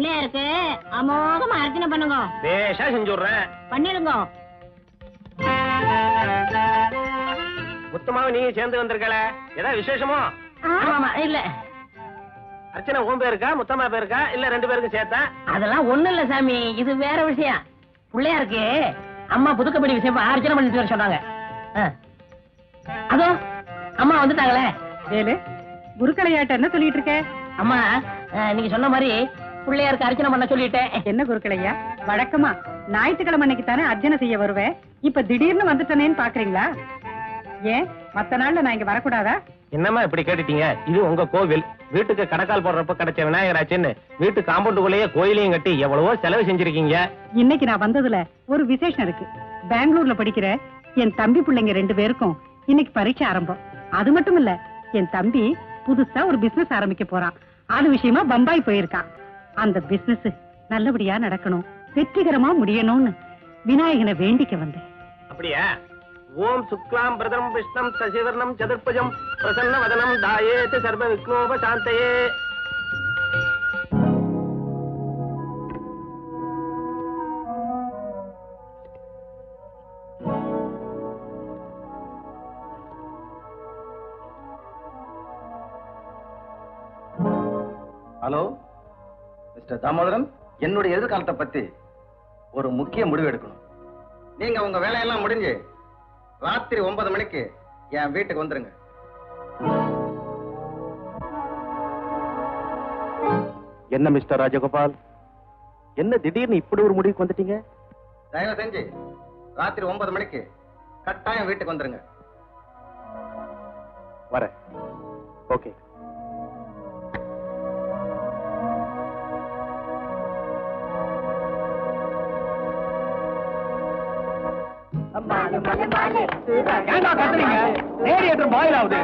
பிள்ளையாருக்கு அமோகமா அர்ச்சனை பண்ணுங்க. பேஷா செஞ்சுடுறேன். பண்ணிடுங்க. முத்தமாவை நீங்க சேர்ந்து வந்திருக்கல, ஏதாவது விசேஷமோ? இல்ல. அர்ச்சனை உன் பேருக்கா முத்தம்மா பேருக்கா இல்ல ரெண்டு பேருக்கும் சேர்த்தா? அதெல்லாம் ஒண்ணு இல்ல சாமி, இது வேற விஷயம். பிள்ளையாருக்கு அம்மா புதுக்கப்படி விஷயம் அர்ச்சனை பண்ணிட்டு வர சொன்னாங்க. அதோ அம்மா வந்துட்டாங்களே. வேலு, குருக்களையாட்ட என்ன சொல்லிட்டு இருக்க? அம்மா நீங்க சொன்ன மாதிரி பிள்ளையாருக்கு அர்ச்சனை பண்ண சொல்லிட்டேன். என்ன குருக்களையா, வழக்கமா ஞாயிற்றுக்கிழமை அன்னைக்கு தானே அர்ச்சனை செய்ய வருவேன். இப்ப திடீர்னு வந்துட்டனேன்னு பாக்குறீங்களா? ஏன் மத்த நாள்ல நான் இங்க வரக்கூடாதா? என்னம்மா இப்படி கேட்டுட்டீங்க? இது உங்க கோவில். வீட்டுக்கு கடக்கால் போடுறப்ப கிடைச்ச விநாயகராச்சுன்னு வீட்டு காம்பவுண்டுக்குள்ளேயே கோயிலையும் கட்டி எவ்வளவோ செலவு செஞ்சிருக்கீங்க. இன்னைக்கு நான் வந்ததுல ஒரு விசேஷம் இருக்கு. பெங்களூர்ல படிக்கிற என் தம்பி பிள்ளைங்க 2 பேருக்கும் இன்னைக்கு பரீட்சை ஆரம்பம். அது மட்டும் இல்ல, என் தம்பி புதுசா ஒரு பிசினஸ் ஆரம்பிக்க போறான். அது விஷயமா பம்பாய் போயிருக்கான். அந்த பிசினஸ் நல்லபடியா நடக்கணும், வெற்றிகரமா முடியணும்னு விநாயகனை வேண்டிக்க வந்தேன். அப்படியா? ஓம் சுக்லாம் பிரதம் விஷ்ணம் சசிவர்ணம் சதுர்புஜம் பிரசன்ன வதனம் தாயேத் சர்வ விக்னோப சாந்தயே. ஹலோ மிஸ்டர் தாமோதரன், என்னுடைய எதிர்காலத்தை பத்தி ஒரு முக்கிய முடிவு எடுக்கணும். நீங்க உங்க வேலையெல்லாம் முடிஞ்சு ராத்திரி 9 மணிக்கு என் வீட்டுக்கு வந்துருங்க. என்ன மிஸ்டர் ராஜகோபால், என்ன திடீர்னு இப்படி ஒரு முடிவுக்கு வந்துட்டீங்க? தயவு செஞ்சு ராத்திரி 9 மணிக்கு கட்டாயம் வீட்டுக்கு வந்துருங்க. வரேன். ஓகே. ஏண்டா கத்துறீங்க? ரேடியேட்டர் பாயில் ஆகுது.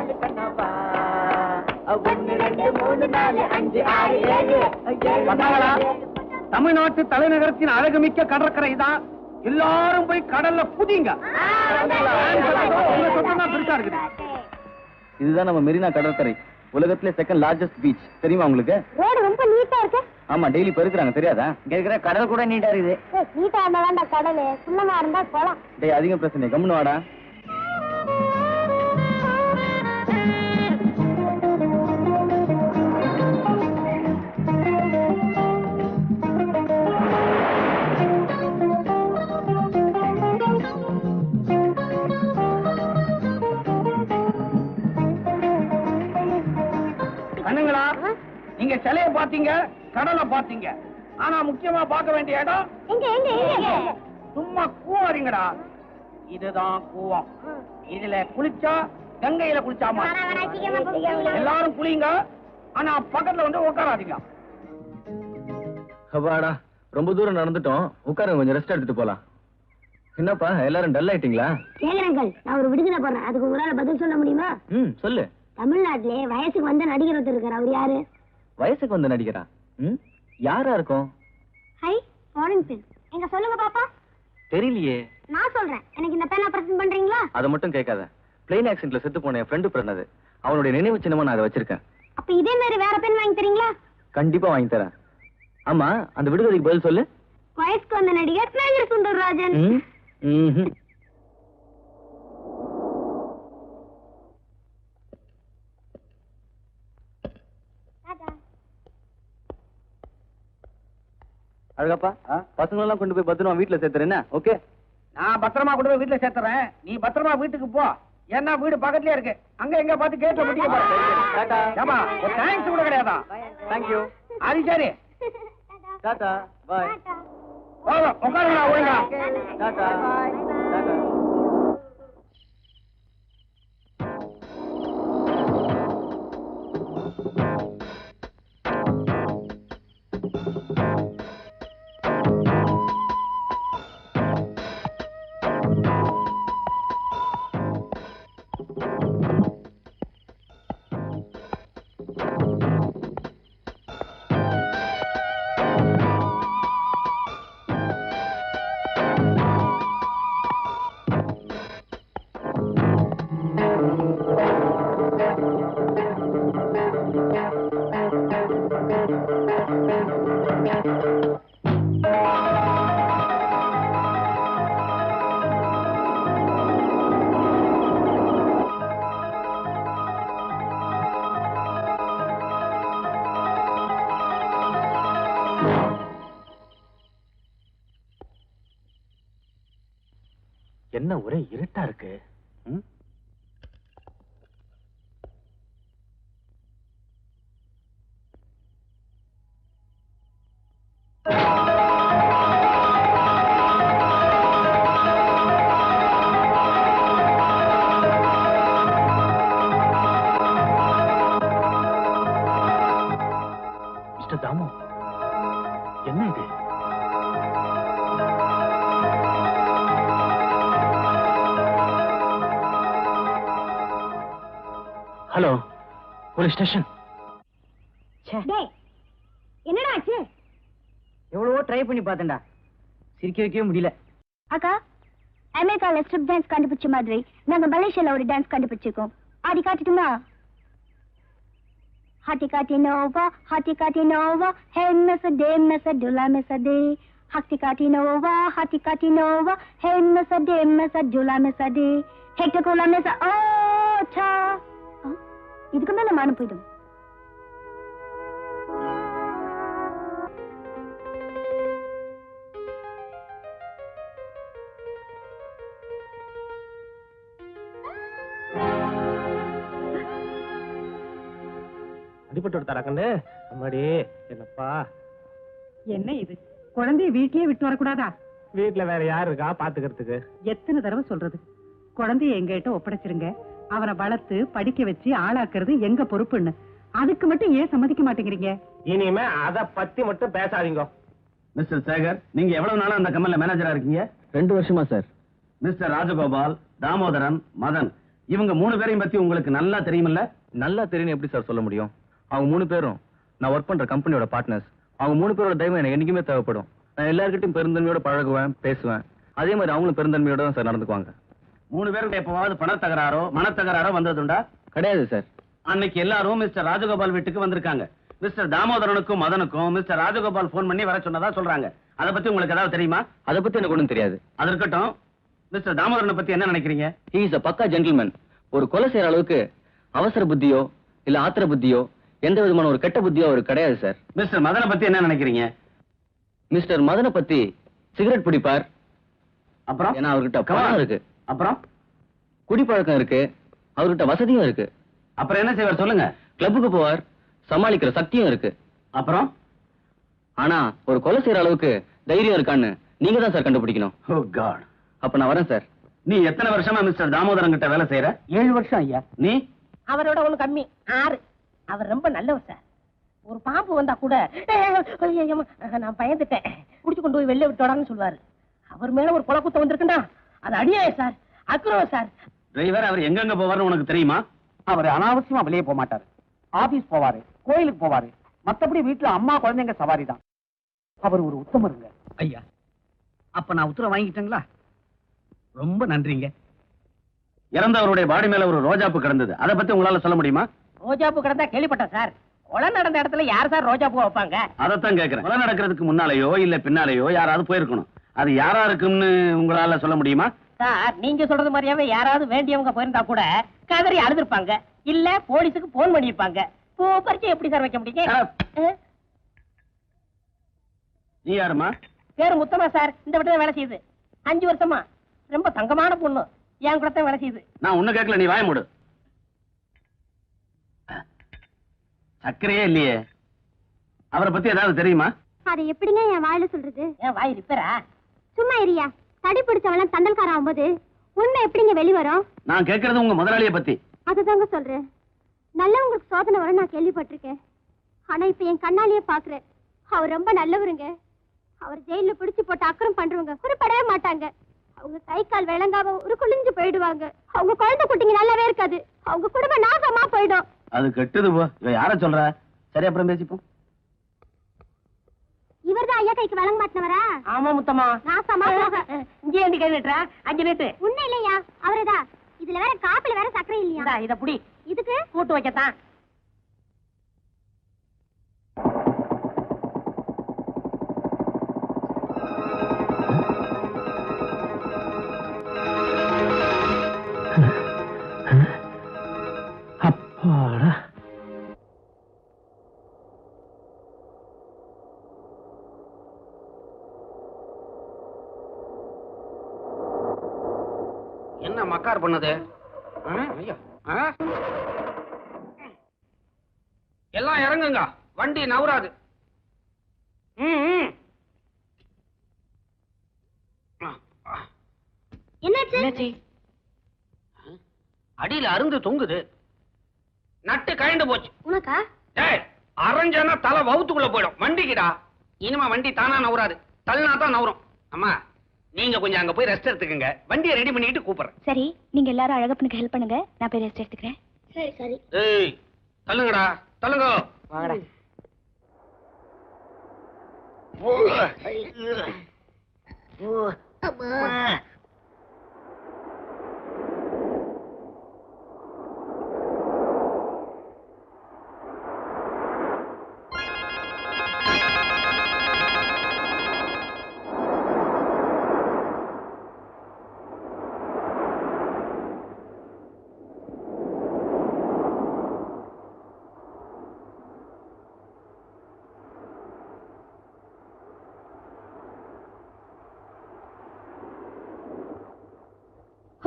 தமிழ்நாட்டு தலைநகரத்தின் அழகுமிக்க கடற்கரை தான். எல்லாரும் போய் கடல்ல குதிங்க. பெருசா இருக்குது. இதுதான் நம்ம மெரினா கடற்கரை, உலகத்திலே செகண்ட் லார்ஜஸ்ட் பீச். தெரியுமா உங்களுக்கு? ரோடு ரொம்ப நீட்டா இருக்கு. ஆமா, டெய்லி பெருக்குறாங்க, தெரியாதா? இங்க இருக்கிற கடல் கூட நீட்டா இருக்குது. நீட்டா இருந்தா கடல், சுண்ணமா இருந்தா குளம். டேய், அதிக பிரச்சனை, கம்முன்னு வாடா. கண்ணுங்களா, நீங்க சிலைய பாத்தீங்க, கடலை பாத்தீங்க. ஆனா முக்கியமா பார்க்க வேண்டிய இடம் சும்மா கூவாரிங்கடா. இதுதான் கூவம். இதுல குளிச்சா கங்கையில குளிச்சாமா. எல்லாரும் குளிங்க, ஆனா பக்கத்துல வந்து உட்காராதீங்க. அப்பாடா, ரொம்ப தூரம் நடந்துட்டோம், உட்காருங்க, கொஞ்சம் ரெஸ்ட் எடுத்துட்டு போலாம். என்னப்பா எல்லாரும் டல் ஆயிட்டீங்களா? ஏங்கரங்கள், நான் ஒரு விடுதலை போறேன், அதுக்கு உங்களால பதில் சொல்ல முடியுமா? சொல்லு. தமிழ்நாட்டிலே வயசுக்கு வந்த நடிகர் ஒருத்தர் இருக்காரு, அவர் யாரு? வயசுக்கு வந்த நடிகரா? யாரா இருக்கும்? Hi, foreign pen. எங்க சொல்லுங்க பாப்பா. தெரியலையே. நான் சொல்றேன், எனக்கு இந்த பேனா பிரசன்ட் பண்றீங்களா? அதை மட்டும் கேட்காத. பிளேன் ஆக்சிடென்ட்ல செத்து போன என் ஃப்ரெண்டு பிறந்தது, அவனுடைய நினைவு சின்னமா நான் அதை வச்சிருக்கேன். அப்ப இதே மாதிரி வேற பென் வாங்கி தரீங்களா? கண்டிப்பா வாங்கி தரேன். ஆமா, அந்த விடுதலைக்கு பதில் சொல்லு. வயசுக்கு வந்த நடிகர் மேஜர் சுந்தரராஜன். அழகப்பா, பசங்க எல்லாம் கொண்டு போய் பத்திரமா வீட்டுல சேர்த்துறேன். ஓகே, நான் பத்திரமா கொண்டு போய் வீட்டுல சேர்த்துறேன். நீ பத்திரமா வீட்டுக்கு போ. ஏன்னா வீடு பக்கத்துலயே இருக்கு. அங்க எங்க பார்த்து கேட்ட முடிய போறேன். ஒரு தேங்க்ஸ் கூட கிடையாதா? தேங்க்யூ. அது சரி. டாடா, பாய். உட்காருங்களா ஒழுங்கா. டாடா, டாடா. என்ன ஒரே இருட்டா இருக்கு? மிஸ்டர் தாமு, என்ன இது? Hello, police station. என்னடா ஆச்சு? எவ்வளவோ ட்ரை பண்ணி பார்த்தேன்டா, சிரிக்க வைக்கவே முடியல. அக்கா, அமெரிக்கால ஸ்ட்ரிப் டான்ஸ் கண்டுபிடிச்ச மாதிரி நாங்க மலேசியால ஒரு டான்ஸ் கண்டுபிடிச்சிருக்கோம். ஆடி காட்டுட்டுமா? ஹாட்டி காட்டி நோவா, ஹாட்டி காட்டி நோவா, ஹே மிஸ் டே மிஸ் டுலா மிஸ் டே. ஹாட்டி காட்டி நோவா, ஹாட்டி காட்டி நோவா, ஹே மிஸ் டே மிஸ் டுலா மிஸ் டே. ஹெக்டர் கோலா மிஸ் ஓ சா. இதுக்கு மேல மானம் போயிடும். அடிபட்டு விட்டாராக்கண்ணு. அம்மாடி என்னப்பா. என்ன இது? குழந்தைய வீட்லயே விட்டு வரக்கூடாதா? வீட்டுல வேற யாரு இருக்கா பாத்துக்கிறதுக்கு? எத்தனை தடவை சொல்றது? குழந்தைய எங்ககிட்ட ஒப்படைச்சிருங்க, அவரை வளர்த்து படிக்க வச்சு ஆளாக்குறது எங்க பொறுப்புன்னு. அதுக்கு மட்டும் ஏன் சம்மதிக்க மாட்டேங்கிறீங்க? இனிமே அத பத்தி மட்டும் பேசாதீங்க. மிஸ்டர் சேகர், நீங்க எவ்வளவு நாளா அந்த கம்பெனில மேனேஜரா இருக்கீங்க? 2 வருஷமா சார். மிஸ்டர் ராஜகோபால், தாமோதரன், மதன், இவங்க 3 பேரையும் பத்தி உங்களுக்கு நல்லா தெரியுமில்ல? நல்லா தெரியும் எப்படி சார் சொல்ல முடியும்? அவங்க 3 பேரும் நான் ஒர்க் பண்ற கம்பெனியோட பார்ட்னர்ஸ். அவங்க 3 பேரோட தயவு எனக்கு என்னைக்குமே தேவைப்படும். நான் எல்லார்கிட்டையும் பெருந்தன்மையோட பழகுவேன், பேசுவேன். அதே மாதிரி அவங்களும் பெருந்தன்மையோட தான் சார் நடந்துக்குவாங்க. 3 பேருக்கு எப்பவாவது பணத்தகராறோ மனத்தகராறோ வந்ததுண்டா? கிடையாது சார். அன்னைக்கு எல்லாரும் மிஸ்டர் ராஜகோபால் வீட்டுக்கு வந்திருக்காங்க. மிஸ்டர் தாமோதரனுக்கும் மதனுக்கும் மிஸ்டர் ராஜகோபால் போன் பண்ணி வர சொன்னதா சொல்றாங்க. அத பத்தி உங்களுக்கு ஏதாவது தெரியுமா? அதை பத்தி எனக்கு ஒண்ணும் தெரியாது. அது இருக்கட்டும், மிஸ்டர் தாமோதரனை பத்தி என்ன நினைக்கிறீங்க? ஹி இஸ் a பக்கா ஜென்டில்மேன். ஒரு கொலை செய்யற அளவுக்கு அவசர புத்தியோ இல்ல ஆத்திர புத்தியோ எந்த விதமான ஒரு கெட்ட புத்தியோ அவருக்கு கிடையாது சார். மிஸ்டர் மதனை பத்தி என்ன நினைக்கிறீங்க? மிஸ்டர் மதனை பத்தி சிகரெட் பிடிப்பார். அப்புறம் ஏன்னா அவர்கிட்ட பணம் இருக்கு. அப்புறம் குடிப்பழக்கம் இருக்கு. அவர்கிட்ட வசதியும் இருக்கு. அப்புறம் என்ன செய்வார் சொல்லுங்க? கிளப்புக்கு போவார். சமாளிக்கிற சக்தியும் இருக்கு. அப்புறம் ஆனா ஒரு கொலை செய்யற அளவுக்கு தைரியம் இருக்கான்னு நீங்க தான் சார் கண்டுபிடிக்கணும். ஓ காட். அப்ப நான் வரேன் சார். நீ எத்தனை வருஷமா மிஸ்டர் தாமோதரன் கிட்ட வேலை செய்யற? 7 வருஷம் ஐயா. நீ? அவரோட ஒண்ணு கம்மி 6. அவர் ரொம்ப நல்லவர் சார். ஒரு பாம்பு வந்தா கூட நான் பயந்துட்டேன், குடிச்சு கொண்டு போய் வெளில விட்டோடான்னு சொல்லுவாரு. அவர் மேல ஒரு கொலை குத்தம் வந்திருக்குண்டா, அது அடியாய சார், அக்ரவம் சார். டிரைவர், அவர் எங்கெங்க போவார்னு உனக்கு தெரியுமா? அவர் அனாவசியமா வெளியே போக மாட்டாரு. ஆபீஸ் போவாரு, கோயிலுக்கு போவாரு. மத்தபடி வீட்டுல அம்மா குழந்தைங்க சவாரி தான். அவர் ஒரு உத்தமருங்க. ஐயா, அப்ப நான் உத்தரவு வாங்கிட்டேங்களா? ரொம்ப நன்றிங்க. இறந்தவருடைய பாடி மேல ஒரு ரோஜாப்பு கிடந்தது, அதை பத்தி உங்களால சொல்ல முடியுமா? ரோஜாப்பூ கிடந்தா கேள்விப்பட்டேன் சார். கொலை நடந்த இடத்துல யார் சார் ரோஜாப்பூ வைப்பாங்க? அதைத்தான் கேட்கிறேன். கொலை நடக்கிறதுக்கு முன்னாலேயோ இல்ல பின்னாலேயோ யாராவது போயிருக்கணும். அது யாரா இருக்கும்னு உங்களால சொல்ல முடியுமா? சார், நீங்க சொல்றது மாதிரியாவே யாராவது வேண்டியவங்க போயிருந்தா கூட கதறி அழுதுருப்பாங்க, இல்ல போலீஸுக்கு போன் பண்ணிருப்பாங்க. பூ பறிச்சு எப்படி சார் வைக்க முடியும்? நீ யாருமா? பேரு முத்தமா சார். இந்த வீட்டுல வேலை செய்யுது. 5 வருஷமா. ரொம்ப தங்கமான பொண்ணு. என் கூட தான் வேலை செய்யுது. நான் ஒண்ணு கேட்கல, நீ வாய மூடு. சக்கரையே இல்லையே. அவரை பத்தி ஏதாவது தெரியுமா? அதை எப்படிங்க என் வாயில சொல்றது? ஏன் வாய் ரிப்பேரா? சும்மா இரியா. தடி பிடிச்சவெல்லாம் தண்டல்காரன் ஆகும்போது உண்மை எப்படிங்க வெளிவரும்? நான் கேட்கறது உங்க முதலாளிய பத்தி. அதுதாங்க சொல்றேன். நல்லவங்களுக்கு சோதனை வரும் நான் கேள்விப்பட்டிருக்கேன். ஆனா இப்ப என் கண்ணாலேயே பாக்குறேன். அவர் ரொம்ப நல்லவருங்க. அவர் ஜெயில பிடிச்சு போட்டு அக்கறம் பண்றவங்க குறிப்படவே மாட்டாங்க. அவங்க கை கால் விளங்காம ஒரு குளிஞ்சு போயிடுவாங்க. அவங்க குழந்தை குட்டிங்க நல்லாவே இருக்காது. அவங்க குடும்பம் நாசமா போயிடும். அது கெட்டது போ. இவ யார சொல்ற? சரி, அப்புறம் பேசிப்போம். இவர்தான் ஐயா கைக்கு விளங்க மாட்டினவரா? ஆமா முத்தமா. நாசமா போக. இங்கே ஏண்டி கேட்டுட்டா? 5 லிட்டரு. உண்மை இல்லையா? அவரேதான். இதுல வேற காப்பில வேற சக்கரை இல்லையா? இத புடி. இதுக்கு கூட்டு வைக்கத்தான். என்ன மக்கார் பண்ணது? எல்லாம் இறங்குங்க, வண்டி நவராது. என்னாச்சு? அடியில அருந்து தொங்குது. நட்டு கழண்டு போச்சு. உனக்கா? அரைஞ்சனா தலை வவுத்துக்குள்ள போயிடும். வண்டிக்குடா. இனிமே வண்டி தானா நவராது, தள்ளினா தான் நவரும். அம்மா, நீங்க கொஞ்சம் அங்க போய் ரெஸ்ட் எடுத்துக்கங்க. வண்டியை ரெடி பண்ணிட்டு கூப்பிடுறேன். சரி, நீங்க எல்லாரும் அழகப்பனுக்கு ஹெல்ப் பண்ணுங்க, நான் போய் ரெஸ்ட் எடுத்துக்கிறேன். சரி சரி. ஏய், தள்ளுங்கடா, தள்ளுங்க. வாங்கடா.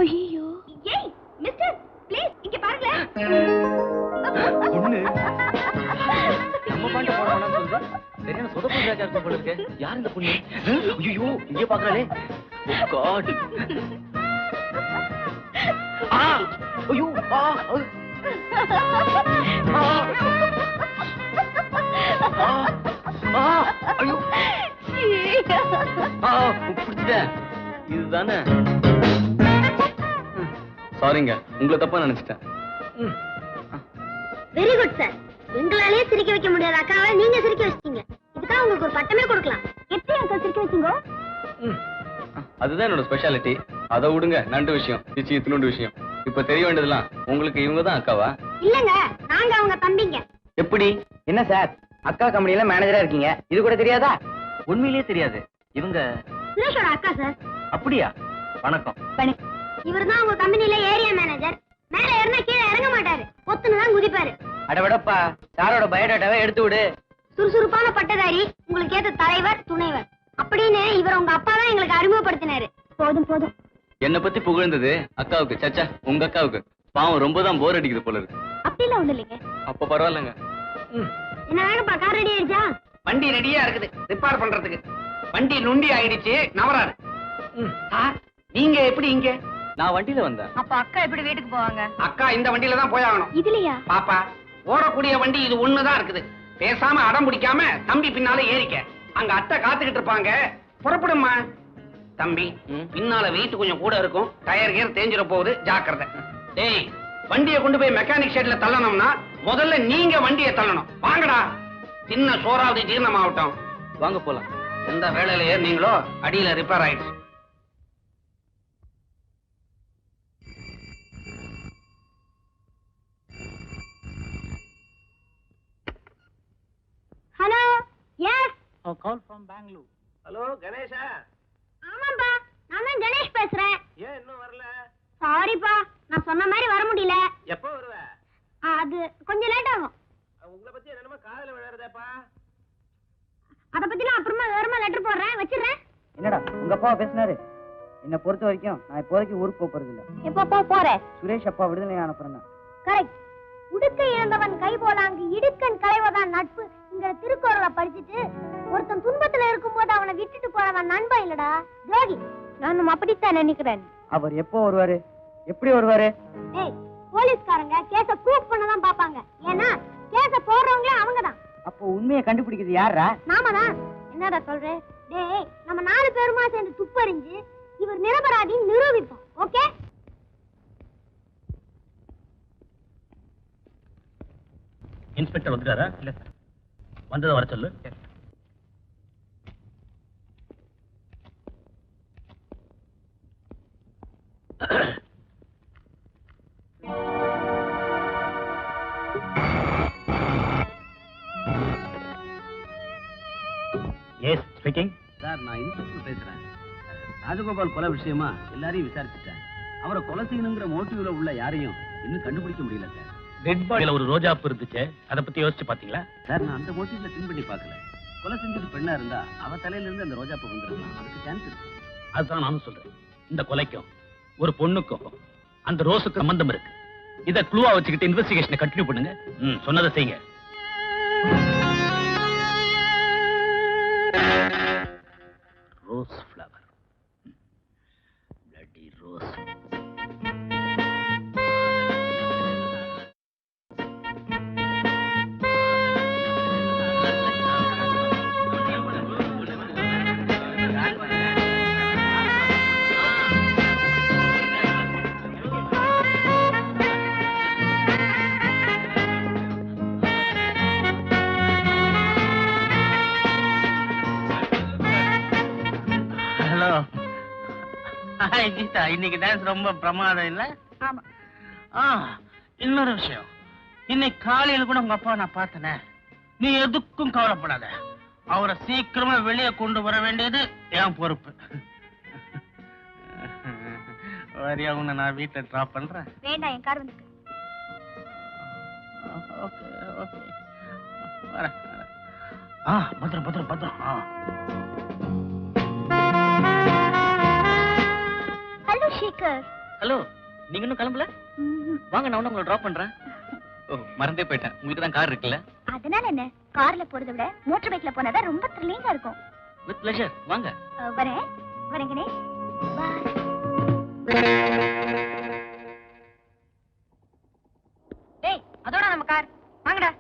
ஐயோ, ஏய் மிஸ்டர், ப்ளீஸ் இங்க பாருங்க. பொண்ணு நம்ம பாண்ட போறானே சொல்லுங்க. சரியான சொதப்பு ராஜா இருக்க போல இருக்கு. யார் இந்த பொண்ணு? ஐயோ, இங்க பாக்குறாளே. ஓ காட். ஐயோ, ஐயோ, பிடிச்சிட்டேன். இதுதானே? சாரிங்க, உங்களை தப்பா நினைச்சிட்டேன். Very good sir. எங்களாலே சிரிக்க வைக்க முடியாத அக்காவை நீங்க சிரிக்க வச்சிட்டீங்க. இதுக்காக உங்களுக்கு ஒரு பட்டமே கொடுக்கலாம். எப்படி அக்கா சிரிக்க வச்சீங்க? அதுதான் என்னோட ஸ்பெஷாலிட்டி. அதை விடுங்க, நண்டு விஷயம், சிச்சி இத்தினோண்டு விஷயம். இப்ப தெரிய வேண்டியதெல்லாம் உங்களுக்கு இவங்க தான் அக்காவா? இல்லங்க, நாங்க அவங்க தம்பிங்க. எப்படி? என்ன சார், அக்கா கம்பெனில மேனேஜரா இருக்கீங்க, இது கூட தெரியாதா? உண்மையிலேயே தெரியாது. இவங்க சுரேஷோட அக்கா சார். அப்படியா? வணக்கம். இவர்தான் உங்க கம்பெனில ஏரியா மேனேஜர். மேல ஏறினா கீழே இறங்க மாட்டாரு, ஒத்துன்னு தான் குதிப்பாரு. அடவடப்பா, சாரோட பயோடேட்டாவை எடுத்து விடு. சுறுசுறுப்பான பட்டதாரி, உங்களுக்கு ஏத்த தலைவர், துணைவர் அப்படின்னு இவர் உங்க அப்பா தான் எங்களுக்கு அறிமுகப்படுத்தினாரு. போதும் போதும். என்ன பத்தி புகழ்ந்தது அக்காவுக்கு. சச்சா, உங்க அக்காவுக்கு பாவம் ரொம்ப தான் போர் அடிக்குது போல இருக்கு. அப்படிலாம் ஒண்ணு இல்லைங்க. அப்ப பரவாயில்லங்க. என்ன வேணும்ப்பா, கார் ரெடி ஆயிடுச்சா? வண்டி ரெடியா இருக்குது ரிப்பேர் பண்றதுக்கு. வண்டி நுண்டி ஆயிடுச்சு, நவராது. சார், நீங்க எப்படி இங்க? நான் வண்டியில வந்தேன். அப்ப அக்கா எப்படி வீட்டுக்கு போவாங்க? அக்கா இந்த வண்டியில தான் போய் ஆகணும். இதுலயா? பாப்பா, ஓடக்கூடிய வண்டி இது ஒண்ணுதான் இருக்குது. பேசாம அடம் பிடிக்காம தம்பி பின்னால ஏறிக்க. அங்க அத்தை காத்துக்கிட்டு இருப்பாங்க. புறப்படுமா தம்பி. பின்னால வெயிட் கொஞ்சம் கூட இருக்கும், டயர் கேர் தேஞ்சிட போகுது, ஜாக்கிரதை. டேய், வண்டியை கொண்டு போய் மெக்கானிக் ஷெட்ல தள்ளணும்னா முதல்ல நீங்க வண்டியை தள்ளணும். வாங்கடா, சின்ன சோறாவது ஜீரணமாகட்டும். வாங்க போலாம். எந்த வேலையில ஏறினீங்களோ அடியில ரிப்பேர் ஆயிடுச்சு. Hello, yes. Call from Bangalore. Hello கணேஷா? ஆமாப்பா, நான் தான் கணேஷ் பேசுறேன். ஏன் இன்னும் வரல? சாரிப்பா, நான் சொன்ன மாதிரி வர முடியல. எப்போ வருவ? அது கொஞ்சம் லேட் ஆகும். உங்களை பத்தி என்னமா காதல விளையாடுதேப்பா. அத பத்தி நான் அப்புறமா வேறமா லெட்டர் போடுறேன், வச்சிடுறேன். என்னடா உங்க அப்பா பேசினாரு? என்ன பொறுத்த வரைக்கும் நான் இப்போதைக்கு ஊருக்கு போறது இல்ல. எப்போ போற? சுரேஷ் அப்பா விடுதலை அனுப்புறேன். கரெக்ட். உடுக்கை இழந்தவன் கை போலாங்கு இடுக்கன் களைவதான் நட்பு இங்க திருக்குறளை படிச்சுட்டு ஒருத்தன் துன்பத்துல இருக்கும்போது அவனை விட்டுட்டு போறவன் நண்பன் இல்லடா, துரோகி. நானும் அப்படித்தான் நினைக்கிறேன். அவர் எப்போ வருவாரு? எப்படி வருவாரு? ஏய், போலீஸ்காரங்க கேஸ ப்ரூவ் பண்ணதான் பாப்பாங்க. ஏன்னா கேஸ போடுறவங்களே அவங்கதான். அப்போ உண்மையை கண்டுபிடிக்கிறது யாரா? நாம தான். என்னடா சொல்ற? டேய், நம்ம 4 பேருமா சேர்ந்து துப்பறிஞ்சு இவர் நிரபராதின்னு நிரூபிப்போம். ஓகே? இன்ஸ்பெக்டர் வந்துட்டாரா? இல்ல சார். வந்ததை வர சொல்லு. Yes speaking. சார், நான் இன்ஸ்பெக்டர் பேசுறேன். ராஜகோபால் கொலை விஷயமா எல்லாரையும் விசாரிச்சுட்டேன். அவரை கொலை செய்யணுங்கிற மோட்டிவ்ல உள்ள யாரையும் இன்னும் கண்டுபிடிக்க முடியல சார். டெட் பாடியில ஒரு ரோஜாப்பூ இருந்துச்சு, அதை பத்தி யோசிச்சு பாத்தீங்களா? சார் நான் அந்த மோட்டிவ்ல திங்க் பண்ணி பார்க்கல. கொலை செஞ்சது பெண்ணா இருந்தா அவ தலையில இருந்து அந்த ரோஜாப்பூ வந்துருக்கலாம், அதுக்கு சான்ஸ் இருக்கு. அதுதான் நானும் சொல்றேன். இந்த கொலைக்கும் ஒரு பொண்ணுக்கும் அந்த ரோஸுக்கு சம்பந்தம் இருக்கு. இத க்ளூவா வச்சுக்கிட்டு இன்வெஸ்டிகேஷனை கண்டினியூ பண்ணுங்க. சொன்னதை செய்யுங்க. Rose flower, bloody rose. Hello, hi Geetha, இன்னைக்கு டான்ஸ் ரொம்ப பிரமாதம் இல்ல? ஆமா. இன்னொரு விஷயம், இன்னைக்கு காலையில கூட உங்க அப்பா நான் பார்த்தனே. நீ எதுக்கும் கவலைப்படாத, அவரை சீக்கிரமா வெளியே கொண்டு வர வேண்டியது என் பொறுப்பு. வரியா, உன்னை நான் வீட்டுல டிராப் பண்றேன். வேண்டாம், என் கார் வந்துருக்கு. ஓகே ஓகே, வரேன். பத்திரம் பத்திரம் பத்திரம். ஹலோ ஷேகர். ஹலோ, நீங்க இன்னும் கிளம்பல? வாங்க, நான் உங்களை டிராப் பண்றேன். ஓ, மறந்தே போயிட்டேன், உங்களுக்கு தான் கார் இருக்குல்ல? அதனால என்ன, கார்ல போறதை விட மோட்டார் பைக்ல போனாதான் ரொம்ப த்ரில்லிங்கா இருக்கும். வித் பிளஷர், வாங்க. வரேன் வரேன் கணேஷ். பாய். டேய், அதோட நம்ம கார் வாங்கடா.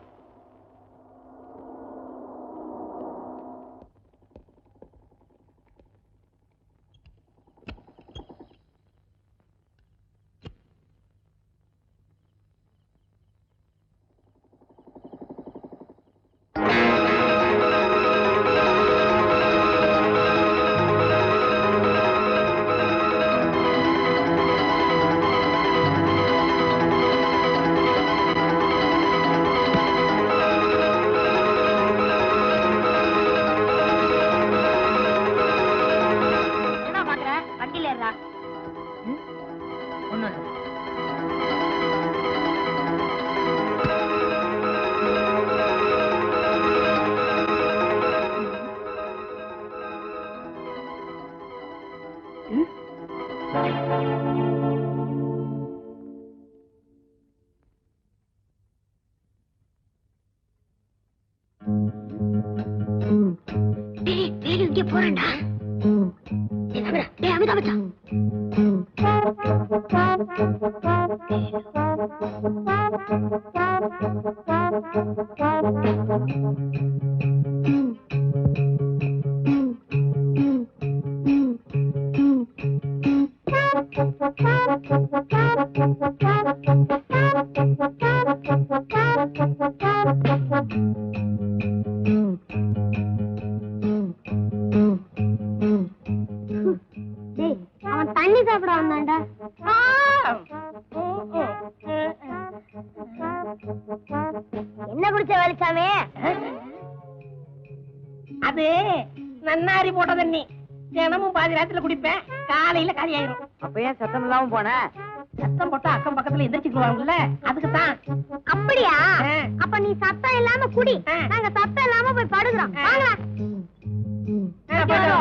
போறேன்டா. அமிதா மச்சான். அவன் தண்ணி சாப்பிட வந்தான்டா. என்ன குடிச்ச வேலைச்சாமி? அது நன்னாரி போட்ட தண்ணி. தினமும் பாதி நேரத்துல குடிப்பேன், காலையில காலி ஆயிரும். அப்ப ஏன் சத்தம் இல்லாம போன? சத்தம் போட்டா அக்கம் பக்கத்துல எந்திரிச்சுக்குவாங்கல்ல, அதுக்குதான். அப்படியா? அப்ப நீ சத்தம் இல்லாம குடி, நாங்க சத்தம் இல்லாம போய் படுகிறோம்.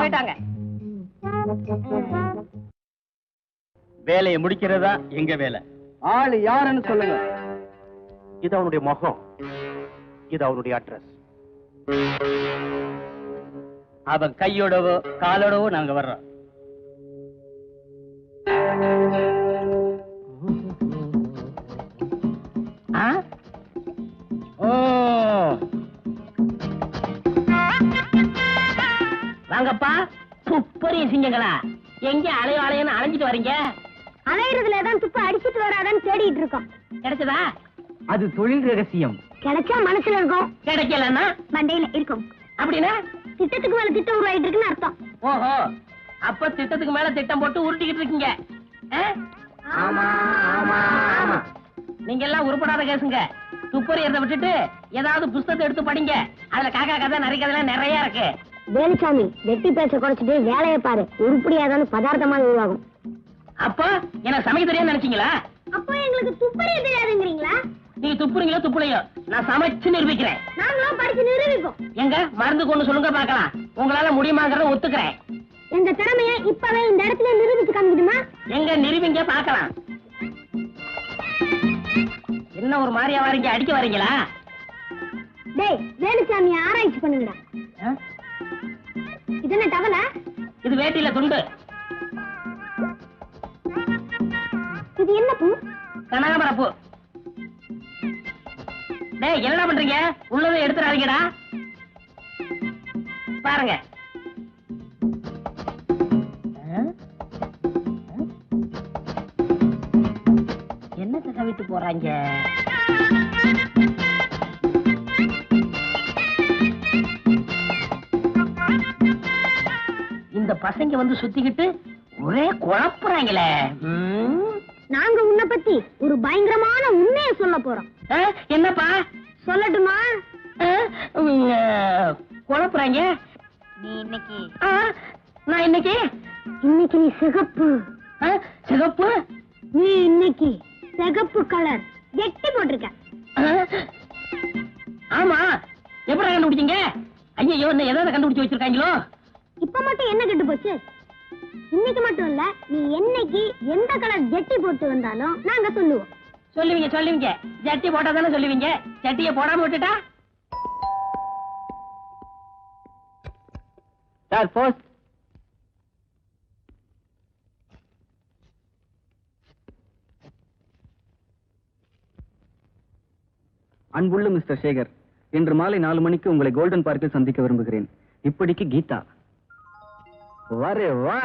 போயிட்டாங்க. வேலையை முடிக்கிறதா எங்க வேலை. ஆளு யாருன்னு சொல்லுங்க. இது அவனுடைய முகம், இது அவனுடைய அட்ரஸ். அவன் கையோடவோ காலோடவோ நாங்க வர்றோம். வாங்கப்பா, துப்பறிய சிங்கங்களா, எங்க அலையோ அலையன்னு அலைஞ்சிட்டு வரீங்க? அலையிறதுல தான் துப்பு அடிச்சிட்டு வராதான்னு தேடிட்டு இருக்கோம். கிடைச்சதா? அது தொழில் ரகசியம். கிடைச்சா மனசுல இருக்கும், கிடைக்கலன்னா மண்டையில இருக்கும். அப்படின்னா திட்டத்துக்கு மேல திட்டம் உருவாயிட்டு இருக்குன்னு அர்த்தம். ஓஹோ, அப்ப திட்டத்துக்கு மேல திட்டம் போட்டு உருட்டிக்கிட்டு இருக்கீங்க. ஆமா ஆமா ஆமா. நீங்க எல்லாம் உருப்படாத கேசுங்க. துப்பறியறத விட்டுட்டு ஏதாவது புஸ்தகத்தை எடுத்து படிங்க. அதுல காக்கா கதை நிறைய கதைலாம் நிறைய இருக்கு. வேலுச்சாமி, வெட்டி பேச்ச குறைச்சிட்டு வேலையை பாரு. உருப்படியாதான்னு பதார்த்தமா உருவாகும். அப்போ எனக்கு சமைக்க தெரியாதுன்னு நினைச்சீங்களா? அப்போ எங்களுக்கு துப்பறிய தெரியாதுங்கிறீங்களா? நீங்க துப்புறீங்களோ துப்புலையோ நான் சமைச்சு நிரூபிக்கிறேன். நாங்களும் படிச்சு நிரூபிப்போம். எங்க மருந்து கொண்டு சொல்லுங்க பார்க்கலாம். உங்களால முடியுமாங்கிறத ஒத்துக்கிறேன். எங்க திறமைய இப்பவே இந்த இடத்துல நிரூபிச்சு காமிக்கணுமா? எங்க நிரூபிங்க பார்க்கலாம். என்ன ஒரு மாதிரியா வாரீங்க? அடிக்க வரீங்களா? டேய் வேலுச்சாமி ஆராய்ச்சி பண்ணுங்கடா. இது என்ன டவலா? இது வேட்டியில துண்டு. இது என்ன பூ? கனகாம்பர பூ. டேய் என்னடா பண்றீங்க? உள்ளதை எடுத்துறாதீங்கடா. பாருங்க. என்னத்தை கவிட்டு போறாங்க? இந்த பசங்க வந்து சுத்திக்கிட்டு ஒரே குழப்புறாங்களே. நாங்க உன்னை பத்தி ஒரு பயங்கரமான உண்மையை சொல்ல போறோம். என்னப்பா? சொல்லட்டுமா? குழப்புறாங்க. நீ இன்னைக்கு நான் இன்னைக்கு நீ சிகப்பு. சிகப்பு? நீ இன்னைக்கு சிகப்பு கலர் எட்டி போட்டிருக்க. ஆமா, எப்படி கண்டுபிடிச்சீங்க? ஐயோ, என்ன ஏதாவது கண்டுபிடிச்சு வச்சிருக்காங்களோ? இப்ப மட்டும் என்ன கெட்டு போச்சு? இன்னைக்கு மட்டும் இல்ல, நீ என்னைக்கு எந்த கலர் ஜெட்டி போட்டு வந்தாலும் நாங்க சொல்லுவோம். சொல்லுவீங்க. ஜட்டி போட்டா தானே சொல்லுவீங்க. ஜட்டியை போடாம விட்டுட்டா? Sir post. அன்புள்ள மிஸ்டர் சேகர், இன்று மாலை 4 மணிக்கு உங்களை கோல்டன் பார்க்கில் சந்திக்க விரும்புகிறேன். இப்படிக்கு கீதா. வரே வா.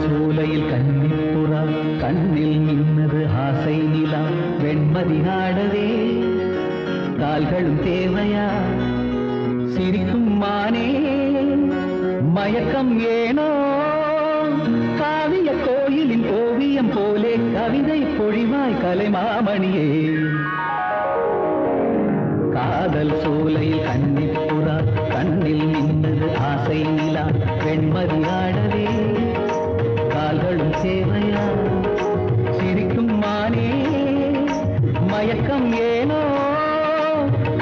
சூலையில் கன்னிப்புறா கண்ணில் நின்னது ஆசை நிலா வெண்மதி நாடவே கால்களும் தேவையா சிரிக்கும் மானே மயக்கம் ஏனோ காவிய கோயிலின் ஓவியம் போலே கவிதை பொழிவாய் கலைமாமணியே காதல் சூலையில் கன்னிப்புறா கண்ணில் நின்னது ஆசை நிலா வெண்மதி ஆடவே கால்களும் சேவையா சிரிக்கும் மானே மயக்கம் ஏனோ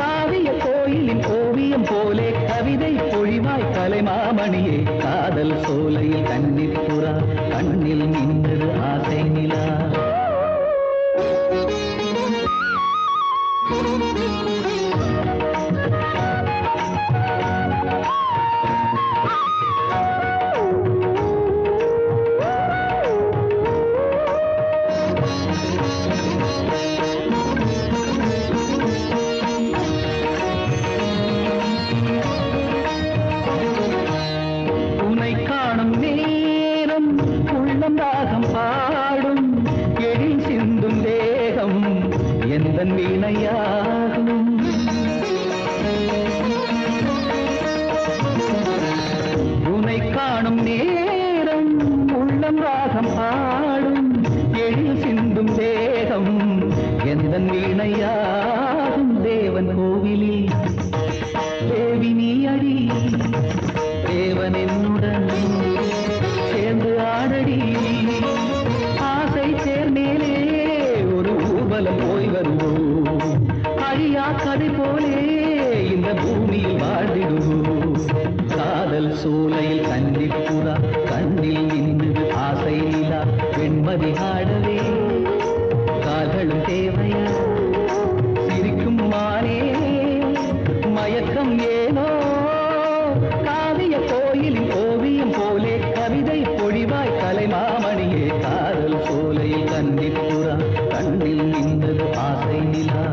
காவிய கோயிலின் ஓவியம் போலே கவிதை பொழிவாய் கலைமாமணியே காதல் சோலையில் கன்னிப்புறா கண்ணில் நின்றது ஆசை நிலா சூலையில் கன்னிப்புறா கண்ணில் நின்றது ஆசை நிலா வெண்மதி ஆடவே கால்களும் தேவையா சிரிக்கும் மானே மயக்கம் ஏனோ காவிய கோயிலின் ஓவியம் போலே கவிதை பொழிவாய் கலைமாமணியே காதல் சூலையில் கன்னிப்புறா கண்ணில் நின்றது ஆசை நிலா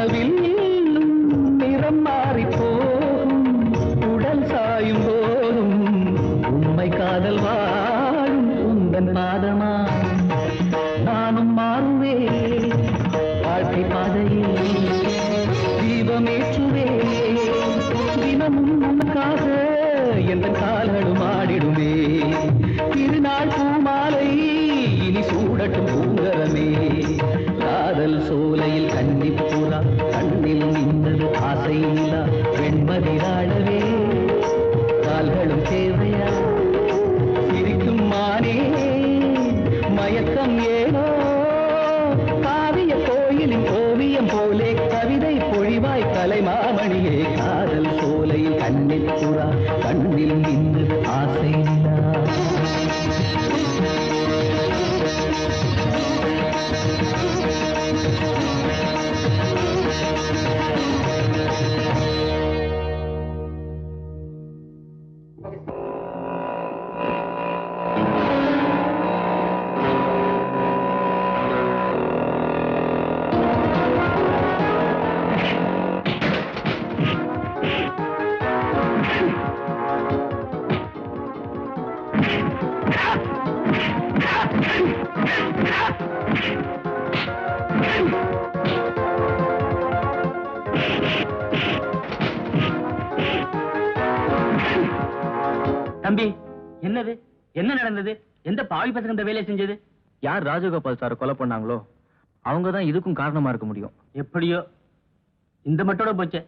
வானவில் நிறம் மாறி போகும் உடல் சாயும் போதும் உண்மை காதல் வாழும் உந்தன் பாதமா நானும் மாறுவே வாழ்க்கை பாதையில் தீபமேற்றுவே தினமும் நமக்காக எந்த கால்களும் ஆடிடுமே திருநாள் பூமாலை இனி சூடட்டும் பூங்கரமே காதல் சோலையில் கன்னிப்புறா கண்ணில் நின்றது ஆசை நிலா வெண்மதிராடவே கால்களும் தேவையா சிரிக்கும் மானே மயக்கம் ஏனோ காவிய கோயிலின் ஓவியம் போலே கவிதை பொழிவாய் கலைமாமணியே காதல் சோலையில் கன்னிப்புறா கண்ணில் நின்றது ஆசை நிலா தம்பி, என்னது? என்ன நடந்தது? எந்த பாவி பசங்க இந்த வேலையை செஞ்சது? யார் ராஜகோபால் சார் கொலை பண்ணாங்களோ அவங்க தான் இதுக்கும் காரணமா இருக்க முடியும். எப்படியோ இந்த மட்டோட போச்சே.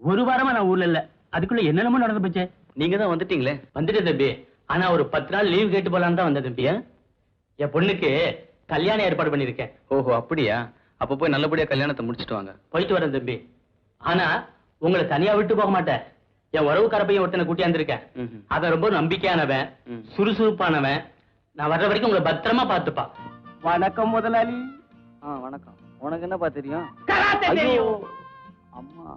ஒரு வாரமா நான் ஊர்ல இல்ல, அதுக்குள்ள என்னென்னமோ நடந்து போச்சே. நீங்க தான் வந்துட்டீங்களே. வந்துட்டேன் தம்பி. ஆனா ஒரு 10 நாள் லீவ் கேட்டு போலான்னு தான் வந்தேன் தம்பி. என் பொண்ணுக்கு கல்யாணம் ஏற்பாடு பண்ணிருக்கேன். ஓஹோ அப்படியா? அப்ப போய் நல்லபடியா கல்யாணத்தை முடிச்சிட்டு வாங்க. போயிட்டு வரேன் தம்பி. ஆனா உங்களை தனியா விட்டு போக மாட்டேன். என் உறவுக்கார பையன் ஒருத்தனை கூட்டியாந்துருக்கேன். அவன் ரொம்ப நம்பிக்கையானவன், சுறுசுறுப்பானவன். நான் வர்ற வரைக்கும் உங்களை பத்திரமா பாத்துப்பா. வணக்கம் முதலாளி. வணக்கம். உனக்கு என்னப்பா தெரியும்? தெரியும். அம்மா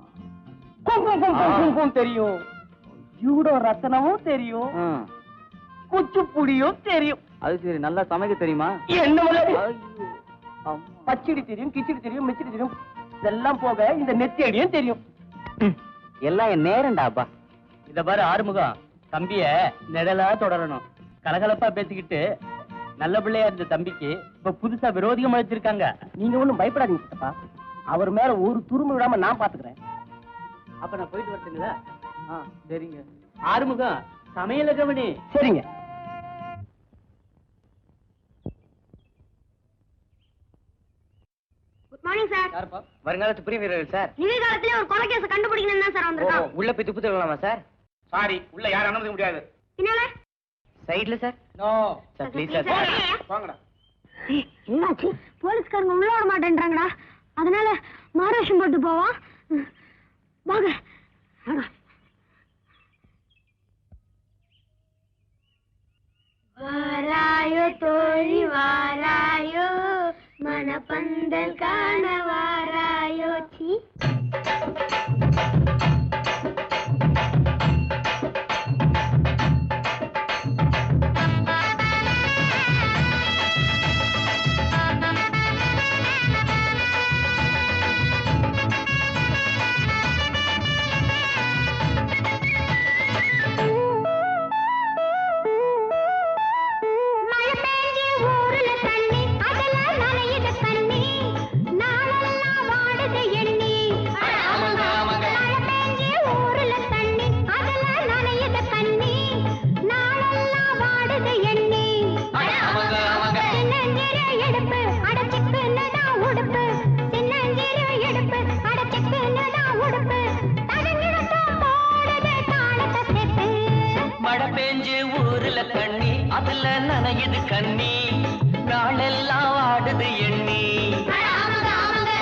தெரியும். ஜூடோ ரத்தனமும் தெரியும். குச்சிப்புடியும் தெரியும். அது சரி, நல்லா சமைக்க தெரியுமா? என்ன முதலாளி? பச்சடி தெரியும், கிச்சடி தெரியும், மிச்சடி தெரியும். இதெல்லாம் போக இந்த நெத்தியடியும் தெரியும். எல்லாம் என் நேரண்டாப்பா. இத பாரு ஆறுமுகம், தம்பிய நிழலா தொடரணும். கலகலப்பா பேசிக்கிட்டு நல்ல பிள்ளையா இருந்த தம்பிக்கு இப்ப புதுசா விரோதிகம் அழைச்சிருக்காங்க. நீங்க ஒண்ணும் பயப்படாதீங்க சித்தப்பா. அவர் மேல ஒரு துரும்பு விடாம நான் பாத்துக்கிறேன். அப்ப நான் போயிட்டு வரட்டுங்களா? சரிங்க. ஆறுமுகம், சமையல கவனி. சரிங்க. Good morning sir. யாருப்பா? வருங்காலத்து பிரிய வீரர்கள் சார். நிகழ்காலத்திலே ஒரு கொலை கேஸ் கண்டுபிடிக்கணும் தான் சார் வந்திருக்கோம். உள்ள போய் துப்பு தரலாமா சார்? சாரி, உள்ள யாரும் அனுமதிக்க முடியாது. பின்னால சைடுல sir. No sir please sir. வாங்கடா. என்னாச்சு? போலீஸ்காரங்க உள்ள வர மாட்டேன்றாங்கடா. அதனால மாரேஷம் போட்டு போவோம். வாங்க. வாராயோ தோழி வாராயோ, மனப்பந்தல் காண வாராயோ. சி அதுல நனையுது கண்ணி, நாளெல்லாம் வாடுது எண்ணி.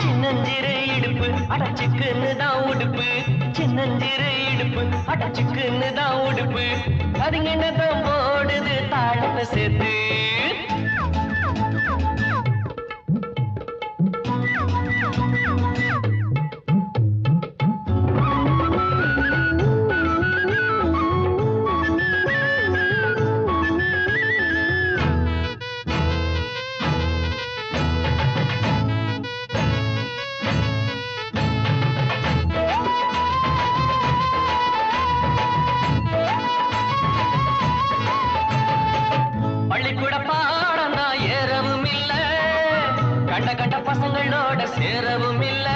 சின்னஞ்சிறு இடுப்பு அடைச்சுக்குன்னு தான் உடுப்பு, சின்னஞ்சிறு இடுப்பு அடைச்சுக்குன்னு தான் உடுப்பு. அதுங்க என்னதான் போடுது தாழத்தை சேர்த்து. கண்ட கண்ட பசங்களோட சேரவும் இல்ல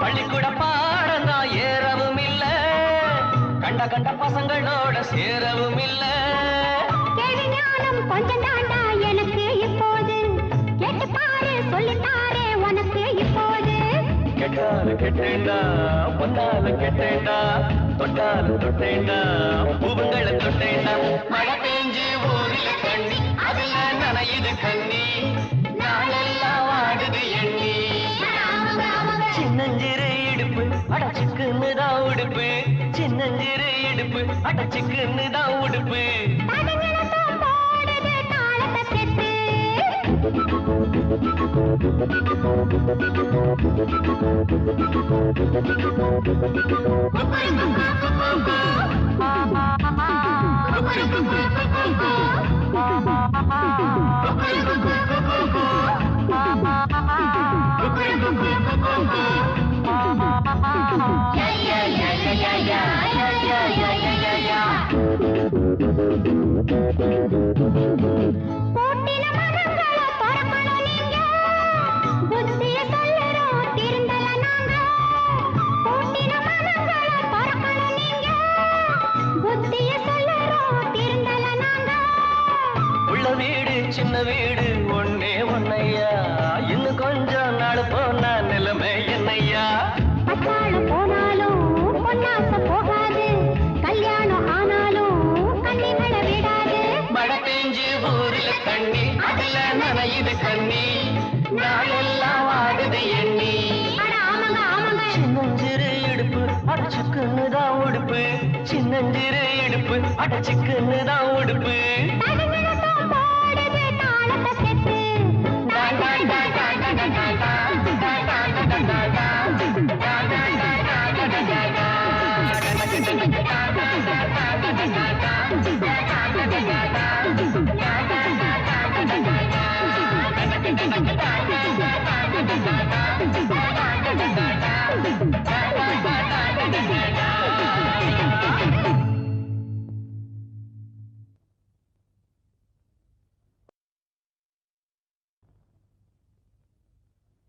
பள்ளிக்கூட பாடம் தான் ஏறவும் இல்ல கண்ட கண்ட பசங்களோட சேரவும் இல்ல கேள்வி ஞானம் கொஞ்சம் தாண்டா எனக்கு இப்போது கேட்டு பாரு சொல்லித்தாரே உனக்கு இப்போது கெட்டால கெட்டேண்டா பொன்னால கெட்டேண்டா தொட்டால தொட்டேண்டா பூவுங்களை தொட்டேண்டா மழை பெஞ்சு ஊரில கண்ணி அதுல நனையுது கண்ணி நாளெல்லாம் வாடுது எண்ணி சின்னஞ்சிறு இடுப்பு அடச்சுக்குன்னு தான் உடுப்பு சின்னஞ்சிறு இடுப்பு அடச்சுக்குன்னு தான் உடுப்பு சின்ன வீடு ஒன்னே ஒன்னையா இன்னும் கொஞ்சம் நாள் போனா நிலைமை என்னையா போனாலும் பொன்னாச போகாது கல்யாணம் ஆனாலும் கண்ணிகளை விடாது மழை பெஞ்சு ஊரில் தண்ணி அதுல நனையுது கண்ணி நாளெல்லாம் வாடுது எண்ணி சின்னஞ்சிறு இடுப்பு அடச்சுக்குன்னு தான் உடுப்பு சின்னஞ்சிறு இடுப்பு அடச்சுக்குன்னு தான் உடுப்பு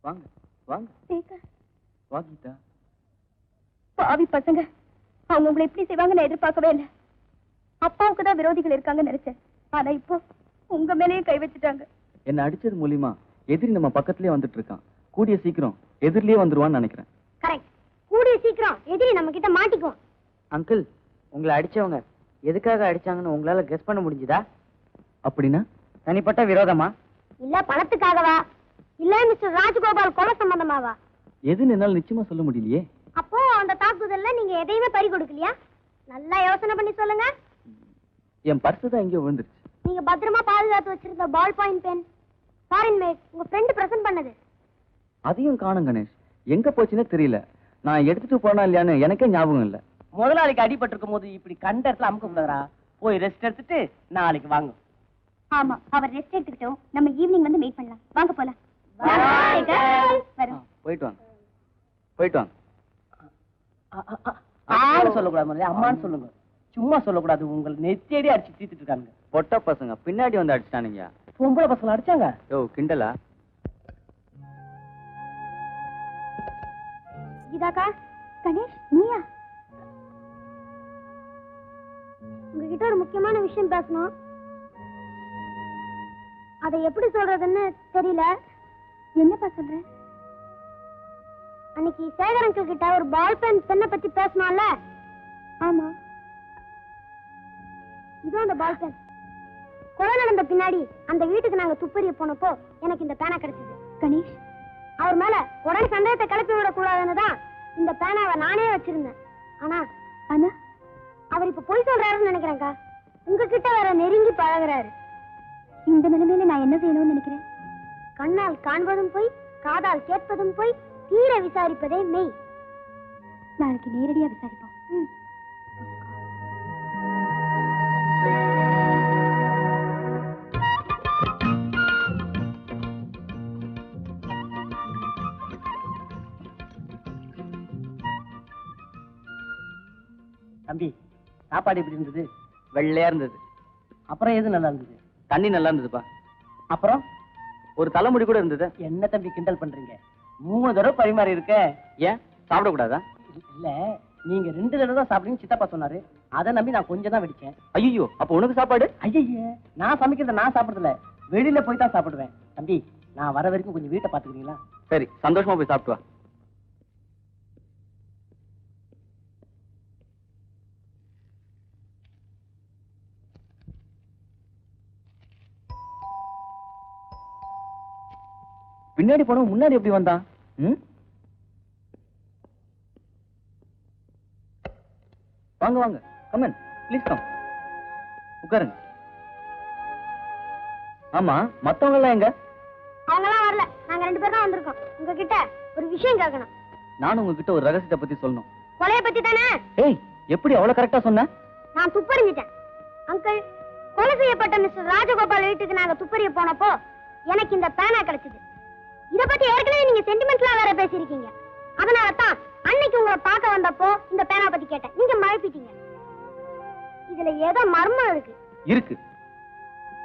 வாங்க வாங்க வா கீதா. பாவி பசங்க அவங்க உங்களை எப்படி செய்வாங்க நான் எதிர்பார்க்கவே இல்லை. அப்பாவுக்கு தான் விரோதிகள் இருக்காங்கன்னு நினைச்சேன். ஆனா இப்போ உங்க மேலேயே கை வச்சுட்டாங்க. என்ன அடிச்சது மூலியமா எதிரி நம்ம பக்கத்துலயே வந்துட்டு இருக்கான். கூடிய சீக்கிரம் எதிரிலேயே வந்துருவான்னு நினைக்கிறேன். கரெக்ட். கூடிய சீக்கிரம் எதிரி நம்ம கிட்ட மாட்டிக்குவோம். அங்கிள், உங்களை அடிச்சவங்க எதுக்காக அடிச்சாங்கன்னு உங்களால கெஸ் பண்ண முடிஞ்சுதா? அப்படின்னா தனிப்பட்ட விரோதமா, இல்ல பணத்துக்காகவா, இல்ல மிஸ்டர் ராஜகோபால் கொலை சம்பந்தமாவா? எதுன்னு என்னால நிச்சயமா சொல்ல முடியலையே. அப்போ அந்த தாக்குதல்ல நீங்க எதையுமே பறி கொடுக்கலையா? நல்லா யோசனை பண்ணி சொல்லுங்க. என் பர்ஸ் தான் எங்கேயோ விழுந்துருச்சு. நீங்க பத்திரமா பாதுகாத்து வச்சிருந்த ball point pen foreign made உங்க ஃப்ரெண்ட் பிரசன்ட் பண்ணது. அதையும் காணும் கணேஷ். எங்க போச்சுன்னே தெரியல. நான் எடுத்துட்டு போனா இல்லையான்னு எனக்கே ஞாபகம் இல்ல. முதலாளிக்கு அடிபட்டு இருக்கும் போது இப்படி கண்ட இடத்துல அமுக்க கூடாதா? போய் ரெஸ்ட் எடுத்துட்டு நாளைக்கு வாங்க. ஆமா, அவர் ரெஸ்ட் எடுத்துக்கிட்டோம். நம்ம ஈவினிங் வந்து மீட் பண்ணலாம். வாங்க போலாம். போயிட்டு வாங்க, போயிட்டு வாங்க. ஆளு சொல்லக்கூடாது முதல்ல, அம்மான்னு சொல்லுங்க. சும்மா சொல்லக்கூடாது. உங்களை நெத்தியடி அடிச்சு தீத்துட்டு இருக்காங்க. பொட்ட பசங்க பின்னாடி வந்து அடிச்சிட்டானுங்க. பொம்பளை பசங்க அடிச்சாங்க. யோ கிண்டலா? கீதாக்கா, கணேஷ் நீயா? உங்ககிட்ட ஒரு முக்கியமான விஷயம் பேசணும். அதை எப்படி சொல்றதுன்னு தெரியல. என்னப்பா சொல்ற? அன்னைக்கு சேகர் அங்கிள் கிட்ட ஒரு பால் பென்னை பத்தி பேசணும்ல? ஆமா, இது அந்த பால் பென். கொலை நடந்த பின்னாடி அந்த வீட்டுக்கு நாங்க துப்பறிய போனப்போ எனக்கு இந்த பேனா கிடைச்சது. கணேஷ், அவர் மேல உடனே சந்தேகத்தை கிளப்பி விடக்கூடாதுன்னு தான் இந்த பேனாவை நானே வச்சிருந்தேன். ஆனா அவர் இப்ப பொய் சொல்றாருன்னு நினைக்கிறேன்க்கா. உங்ககிட்ட வேற நெருங்கி பழகுறாரு. இந்த நிலைமையில நான் என்ன செய்யணும்னு நினைக்கிறேன்? கண்ணால் காண்பதும் போய், காதால் கேட்பதும் போய், தீர விசாரிப்பதே மெய். நாளைக்கு நேரடியா விசாரிப்போம். தம்பி, சாப்பாடு எப்படி இருந்தது? வெள்ளையா இருந்தது. அப்புறம் எது நல்லா இருந்தது? தண்ணி நல்லா இருந்ததுப்பா. அப்புறம் ஒரு தலைமுடி கூட இருந்தது. என்ன தம்பி கிண்டல் பண்றீங்க? 3 தடவை பரிமாறி இருக்க. ஏன் சாப்பிடக்கூடாதா? இல்ல, நீங்க 2 தடவை தான் சாப்பிடுங்க சித்தப்பா சொன்னாரு. அதை நம்பி நான் கொஞ்சம் தான் வெடிச்சேன். ஐயோ, அப்ப உனக்கு சாப்பாடு? ஐயே, நான் சமைக்கிறத நான் சாப்பிடுறதில்ல, வெளியில போய் தான் சாப்பிடுவேன். தம்பி, நான் வர வரைக்கும் கொஞ்சம் வீட்டை பாத்துக்கிறீங்களா? சரி, சந்தோஷமா போய் சாப்பிட்டு வா. பின்னாடி போனவன் முன்னாடி எப்படி வந்தான்? வாங்க வாங்க, கமன் ப்ளீஸ் கம், உட்காருங்க. ஆமா, மத்தவங்க எல்லாம் எங்க? அவங்க எல்லாம் வரல, நாங்க 2 பேரும் தான் வந்திருக்கோம். உங்ககிட்ட ஒரு விஷயம் கேட்கணும். நானும் உங்ககிட்ட ஒரு ரகசியத்தை பத்தி சொல்லணும். கொலைய பத்தி தானே? ஏய், எப்படி அவ்வளவு கரெக்டா சொன்ன? நான் துப்பறிஞ்சிட்டேன். அங்கிள், கொலை செய்யப்பட்ட மிஸ்டர் ராஜகோபால் வீட்டுக்கு நாங்க துப்பறிய போனப்போ எனக்கு இந்த பேனா கிடைச்சது. இத பத்தி ஏற்கனவே நீங்க சென்டிமெண்ட்லாம் வேற பேசிருக்கீங்க. அதனால தான் அன்னைக்கு உங்களை பார்க்க வந்தப்போ இந்த பேனா பத்தி கேட்டேன். நீங்க மறைப்பிட்டீங்க. இதுல ஏதோ மர்மம் இருக்கு.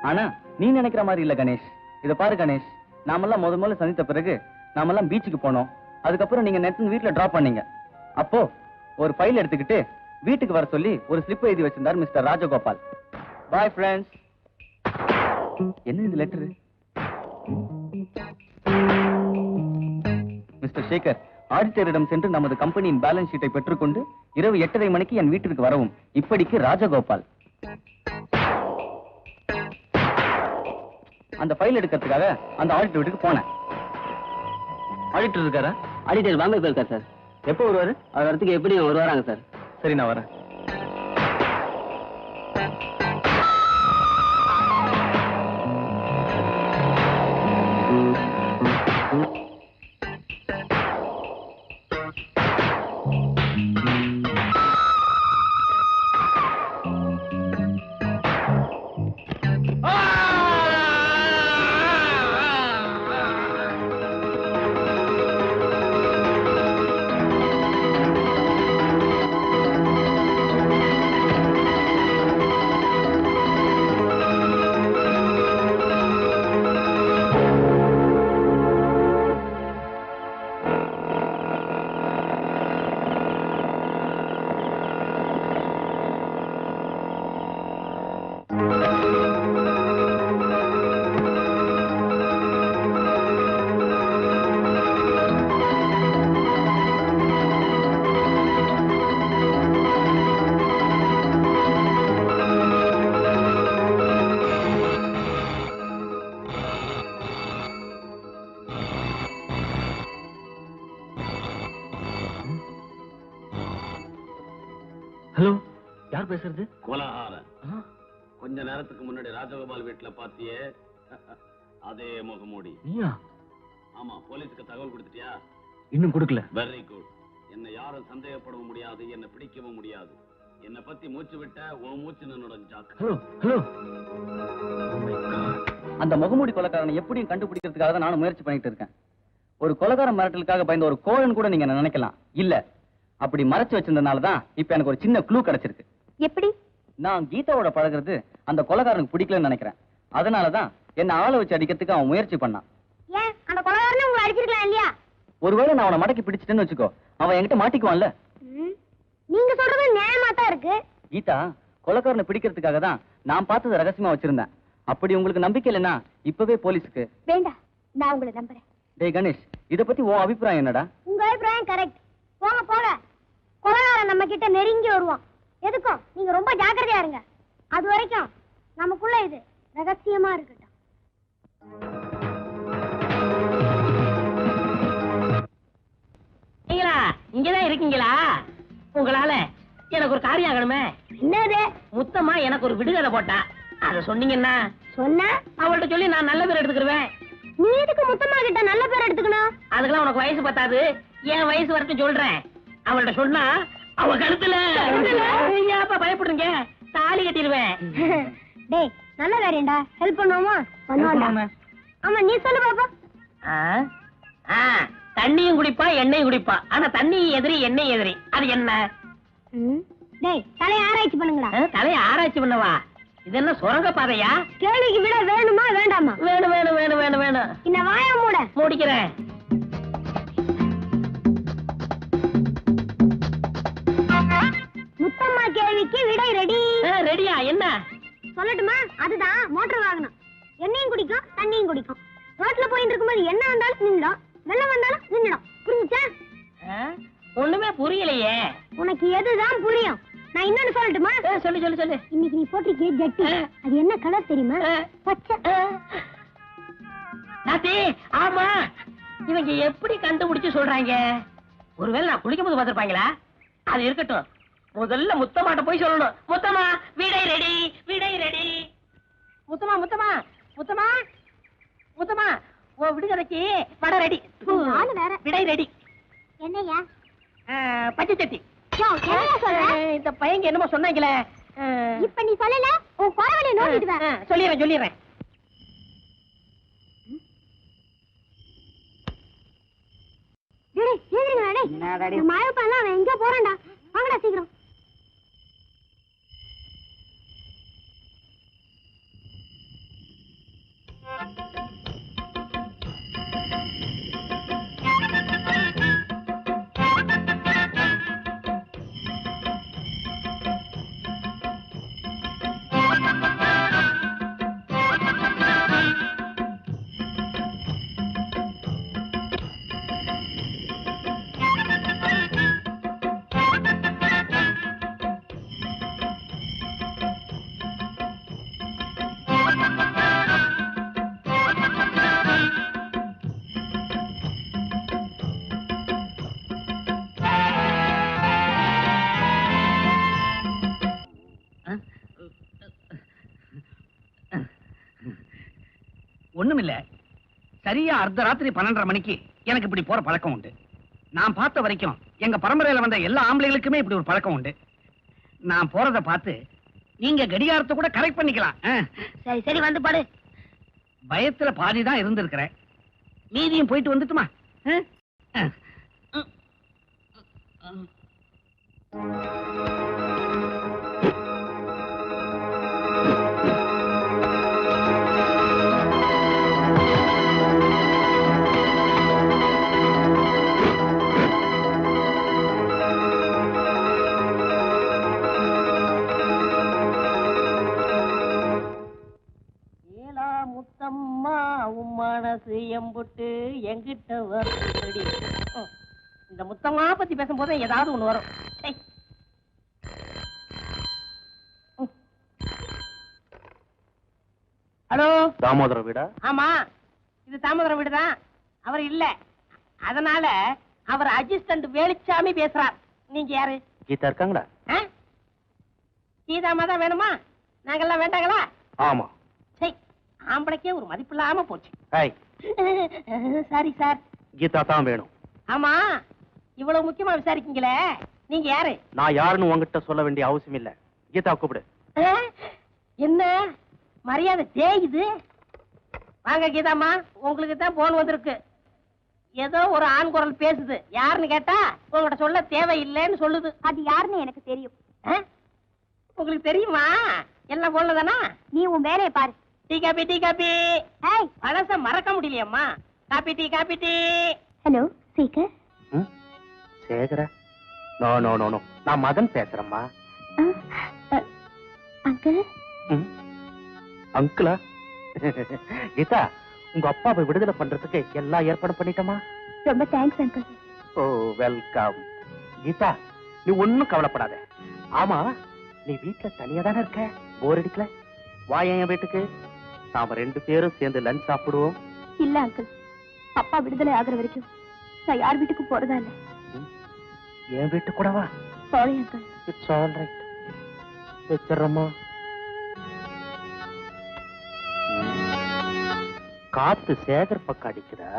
ஆனா நீ நினைக்கிற மாதிரி இல்ல கணேஷ். இத பாரு கணேஷ், நாமெல்லாம் முதல்ல சந்தித்த பிறகு நாமெல்லாம் பீச்சுக்கு போனோம். அதுக்கப்புறம் நீங்க நேத்து வீட்டுல டிராப் பண்ணீங்க. அப்போ ஒரு ஃபைல் எடுத்துக்கிட்டு வீட்டுக்கு வர சொல்லி ஒரு ஸ்லிப் எழுதி வச்சிருந்தார் மிஸ்டர் ராஜகோபால். Bye friends. என்ன இந்த லெட்டர்? மிஸ்டர் சேகர், ஆடிட்டரிடம் சென்று நமது கம்பெனியின் பேலன்ஸ் ஷீட்டை பெற்றுக்கொண்டு இரவு 8:30 மணிக்கு என் வீட்டிற்கு வரவும். இப்படிக்கு ராஜகோபால். அந்த ஃபைல் எடுக்கிறதுக்காக அந்த ஆடிட்டர் வீட்டுக்கு போனேன். ஆடிட்டர் இருக்காரா? ஆடிட்டர் பாம்பே போயிருக்கார் சார். எப்போ வருவாரு? அவர் வரத்துக்கு எப்படி வருவாராங்க சார்? சரி, நான் வரேன். ஹலோ, யார் பேசுறது? கோலாகால. கொஞ்ச நேரத்துக்கு முன்னாடி ராஜகோபால் வீட்டுல பாத்தியே, அதே முகமூடி. நீயா? ஆமா, போலீஸுக்கு தகவல் கொடுத்துட்டியா? இன்னும் கொடுக்கல. Very good. என்ன யாரும் சந்தேகப்படவும் முடியாது, என்ன பிடிக்கவும் முடியாது. என்ன பத்தி மூச்சு விட்ட உன் மூச்சு நின்னோட ஜாக்கு. Hello hello. அந்த முகமூடி கொலைக்காரனை எப்படியும் கண்டுபிடிக்கிறதுக்காக தான் நானும் முயற்சி பண்ணிட்டு இருக்கேன். ஒரு கொலைகார மிரட்டலுக்காக பயந்த ஒரு கோழன் கூட நீங்க நினைக்கலாம். இல்ல, அப்படி மறைச்சு வச்சிருந்தனால தான் இப்ப எனக்கு ஒரு சின்ன க்ளூ கிடைச்சிருக்கு. எப்படி? நான் கீதாவோட பழகுறது அந்த கொலைகாரனுக்கு பிடிக்கலன்னு நினைக்கிறேன். அதனாலதான் என்ன ஆளை வச்சு அடிக்கிறதுக்கு அவன் முயற்சி பண்ணான். ஏன் அந்த கொலைகாரனை உங்களை அடிச்சிருக்கலாம் இல்லையா? ஒருவேளை நான் அவனை மடக்கி பிடிச்சிட்டேன்னு வச்சுக்கோ, அவன் என்கிட்ட மாட்டிக்குவான்ல. நீங்க சொல்றது நியாயமா தான் இருக்கு. கீதா கொலைகாரனை பிடிக்கிறதுக்காக தான் நான் பார்த்ததை ரகசியமா வச்சிருந்தேன். அப்படி உங்களுக்கு நம்பிக்கை இல்லைன்னா இப்பவே போலீஸுக்கு. வேண்டாம், நான் உங்களை நம்புறேன். டேய் கணேஷ், இத பத்தி உன் அபிப்பிராயம் என்னடா? உங்க அபிப்பிராயம் கரெக்ட். போங்க போங்க, கொலைகாரன் நம்ம கிட்ட நெருங்கி வருவான். எதுக்கும் நீங்க ரொம்ப ஜாக்கிரதையா இருங்க. அது வரைக்கும் நமக்குள்ள இது ரகசியமா இருக்கட்டும். இங்கதான் இருக்கீங்களா? உங்களால எனக்கு ஒரு காரியம் ஆகணுமே. என்னது? முத்தமா எனக்கு ஒரு விடுதலை போட்டா, அத சொன்னீங்கன்னா சொன்ன அவள்கிட்ட சொல்லி நான் நல்ல பேர் எடுத்துக்கிருவேன். நீ எதுக்கு முத்தம்மா கிட்ட நல்ல பேர் எடுத்துக்கணும்? அதுக்கெல்லாம் உனக்கு வயசு பத்தாது, என் வயசு வரைக்கும் சொல்றேன். அவள்கிட்ட சொன்னா அவ கழுத்துல ஏப்பா பயப்படுறீங்க, தாலி கட்டிடுவேன். டேய் நல்ல காரியம்டா, ஹெல்ப் பண்ணுவோமா? பண்ணுவாங்க. ஆமா நீ சொல்லு பாப்பா. தண்ணியும் குடிப்பா எண்ணெயும் குடிப்பா, ஆனா தண்ணி எதிரி எண்ணெய் எதிரி. அது என்ன? டேய் தலைய ஆராய்ச்சி பண்ணுங்களா? தலைய ஆராய்ச்சி பண்ணவா? இது என்ன சுரங்க பாதையா? கேள்விக்கு விட வேணுமா வேண்டாமா? வேணும் வேணும் வேணும் வேணும் வேணும். இந்த வாயை மூட. மூடிக்கிறேன். முத்தம்மா கேள்விக்கு விடை ரெடி. ரெடியா? என்ன சொல்லட்டுமா? அதுதான் மோட்டார் வாகனம். எண்ணெயும் குடிக்கும் தண்ணியும் குடிக்கும். ரோட்ல போயிட்டு இருக்கும்போது என்ன வந்தாலும் நின்னுடும், வெள்ளம் வந்தாலும் நின்னுடும். புரிஞ்சுச்சா? ஒண்ணுமே புரியலையே. உனக்கு எதுதான் புரியும்? நான் இன்னொன்னு சொல்லட்டுமா? சொல்லு சொல்லு சொல்லு. இன்னைக்கு நீ போட்டிருக்கே ஜட்டி, அது என்ன கலர் தெரியுமா? பச்சை. நாத்தி, ஆமா. இவங்க எப்படி கண்டுபிடிச்சு சொல்றாங்க? ஒருவேளை நான் குளிக்கும் போது பார்த்திருப்பாங்களா? அது இருக்கட்டும். முதல்ல முத்தமாட்ட போய் சொல்லணும். முத்தமா விடை ரெடி, விடை ரெடி. முத்தமா முத்தமா முத்தமா முத்தமா, ஓ விடுதலைக்கு வடை ரெடி. விடை ரெடி. என்னையா? பச்சை சட்டி. இந்த பையங்க என்னமோ சொன்னாங்களே. இப்ப நீ சொல்லல, உன் குறவலை நோண்டிடுவேன். சொல்லிடுறேன் சொல்லிடுறேன். மழைப்பெல்லாம் அவன் எங்க போறான்டா? வாங்கடா சீக்கிரம். ஒண்ணுமில்ல, சரியா அர்த்தராத்திரி 12:30 மணிக்கு எனக்கு இப்படி போற பழக்கம் உண்டு. நான் பார்த்த வரைக்கும் எங்க பரம்பரையில வந்த எல்லா ஆம்பளைகளுக்குமே இப்படி ஒரு பழக்கம் உண்டு. நான் போறத பார்த்து நீங்க கடிகாரத்தை கூட கரெக்ட் பண்ணிக்கலாம். சரி சரி வந்து பாடு. பயத்துல பாதிதான் இருந்திருக்கிறேன், மீதியும் போயிட்டு வந்துட்டுமா? முத்தம்மா உன் மனசு எம்புட்டு எங்கிட்ட வருடி. இந்த முத்தம்மா பத்தி பேசும்போது ஏதாவது ஒண்ணு வரும். ஹலோ, தாமோதர வீடா? ஆமா, இது தாமோதர வீடுதான். அவர் இல்ல, அதனால அவர் அசிஸ்டன்ட் வேலுச்சாமி பேசுறார். நீங்க யாரு? கீதா இருக்காங்களா? கீதாமா தான் வேணுமா? நாங்கெல்லாம் வேண்டாங்களா? ஆமா. சரி, ஆம்பளைக்கே ஒரு மதிப்பு இல்லாம போச்சு. Sorry sir. கீதா தான் வேணும். ஆமா, இவ்வளவு முக்கியமா விசாரிக்கீங்களே, நீங்க யாரு? நான் யாருன்னு உங்ககிட்ட சொல்ல வேண்டிய அவசியம் இல்ல. கீதா கூப்பிடு. என்ன மரியாதை தேயுது? வாங்க கீதாமா, உங்களுக்கு தான் போன் வந்திருக்கு. ஏதோ ஒரு ஆண் குரல் பேசுது. யாருன்னு கேட்டா உங்ககிட்ட சொல்ல தேவையில்லைன்னு சொல்லுது. அது யாருன்னு எனக்கு தெரியும். உங்களுக்கு தெரியுமா? எல்லாம் போன்ல தானா? நீ உன் வேலையை பாரு. Tea coffee tea coffee. பழச மறக்க முடியலையம்மா. Coffee tea coffee tea. Hello Sekar. சேகரா? நோ நோ நோ நோ, நான் மதன் பேசுறேம்மா. அங்கிள். அங்கிளா? கீதா, உங்க அப்பாவை விடுதலை பண்றதுக்கு எல்லா ஏற்பாடு பண்ணிட்டோமா? ரொம்ப thanks uncle. Oh welcome. Geetha, நீ ஒண்ணும் கவலைப்படாத. ஆமா, நீ வீட்டுல தனியா தானே இருக்க? போர் அடிக்கல? வா என் வீட்டுக்கு, நாம 2 பேரும் சேர்ந்து லஞ்ச் சாப்பிடுவோம். இல்ல அங்கிள், அப்பா விடுதலை ஆகுற வரைக்கும் நான் யார் வீட்டுக்கு போறதா இல்ல. என் வீட்டு கூட வா. Sorry uncle. It's all right. வச்சிடறோமா? காத்து சேகர் பக்கம் அடிக்குதா?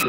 என்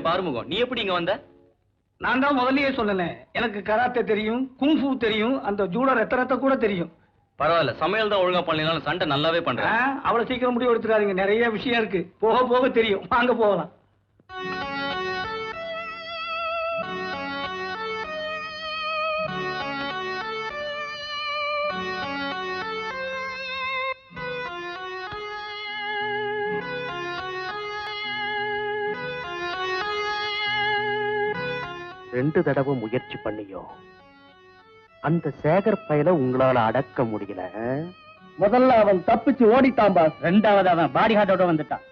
பாருமுகம், நீ எப்படி இங்க வந்த? நான் தான் முதல்லயே சொன்னேன், எனக்கு கராத்தே தெரியும், குங்ஃபூ தெரியும், அந்த ஜூடோ ரத்தரத்தை கூட தெரியும். பரவாயில்ல, சமையல் தான் ஒழுங்கா பண்ணலாம், சண்டை நல்லாவே பண்றேன். அவ்வளவு சீக்கிரம் முடிவு எடுத்துறாதீங்க, நிறைய விஷயம் இருக்கு, போக போக தெரியும். வாங்க போகலாம். ரெண்டு தடவை முயற்சி பண்ணியோ அந்த சேகர் பயல உங்களால அடக்க முடியல. முதல்ல அவன் தப்பிச்சு ஓடிட்டான் பாஸ், ரெண்டாவது அவன் பாடி ஹார்ட்டோட வந்துட்டான்.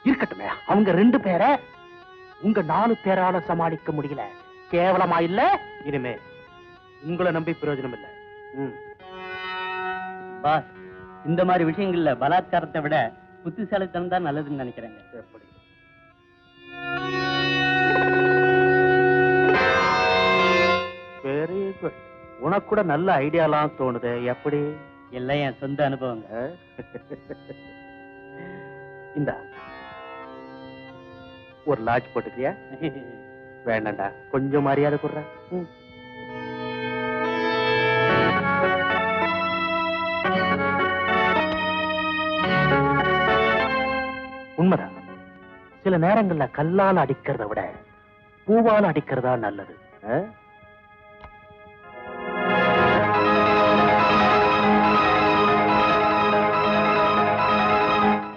இருக்கட்டுமே, அவங்க 2 பேரை உங்க 4 பேரால சமாளிக்க முடியல. கேவலமா இல்ல? இனிமே உங்களை நம்பி பிரயோஜனம் இல்ல. பாஸ், இந்த மாதிரி விஷயங்கள்ல பலாத்காரத்தை விட புத்திசாலித்தனம் தான் நல்லதுன்னு நினைக்கிறேங்க. எப்படி? Very good. உனக்கு கூட நல்ல ஐடியாலாம் தோணுது. எப்படி? எல்லாம் என் சொந்த அனுபவங்க. இந்த ஒரு லாட்ஜ் போட்டுக்கிறியா? வேண்டாண்டா, கொஞ்சம் மரியாதை கொடுற. உண்மைதான், சில நேரங்கள்ல கல்லால் அடிக்கிறத விட பூவால் அடிக்கிறதா நல்லது.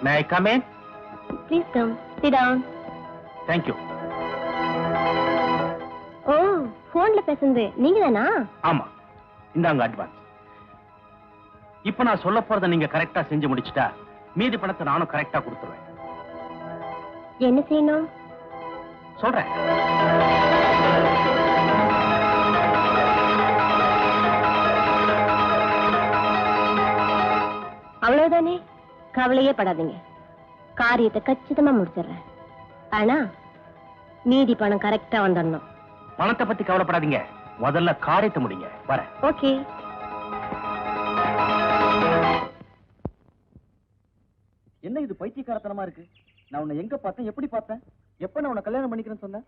May I come in? Please come. Sit down. Thank you. ஓ, போன்ல பேசுறது நீங்க தானா? ஆமா, இந்தாங்க அட்வான்ஸ். இப்ப நான் சொல்ல போறத நீங்க கரெக்டா செஞ்சு முடிச்சிட்டா மீதி பணத்தை நானும் கரெக்டா கொடுத்துருவேன். என்ன செய்யணும்? சொல்றேன். அவ்வளவுதானே, கவலையே படாதீங்க. காரியத்தை கச்சிதமா முடிச்சிடுறேன். ஆனா மீதி பணம் கரெக்டா வந்துடணும். பணத்தை பத்தி கவலைப்படாதீங்க, முதல்ல காரியத்தை முடிங்க. வரேன். ஓகே. என்ன இது பைத்தியக்காரத்தனமா இருக்கு? நான் உன்னை எங்க பார்த்தேன், எப்படி பார்த்தேன், எப்ப நான் உன்னை கல்யாணம் பண்ணிக்கிறேன்னு சொன்னேன்?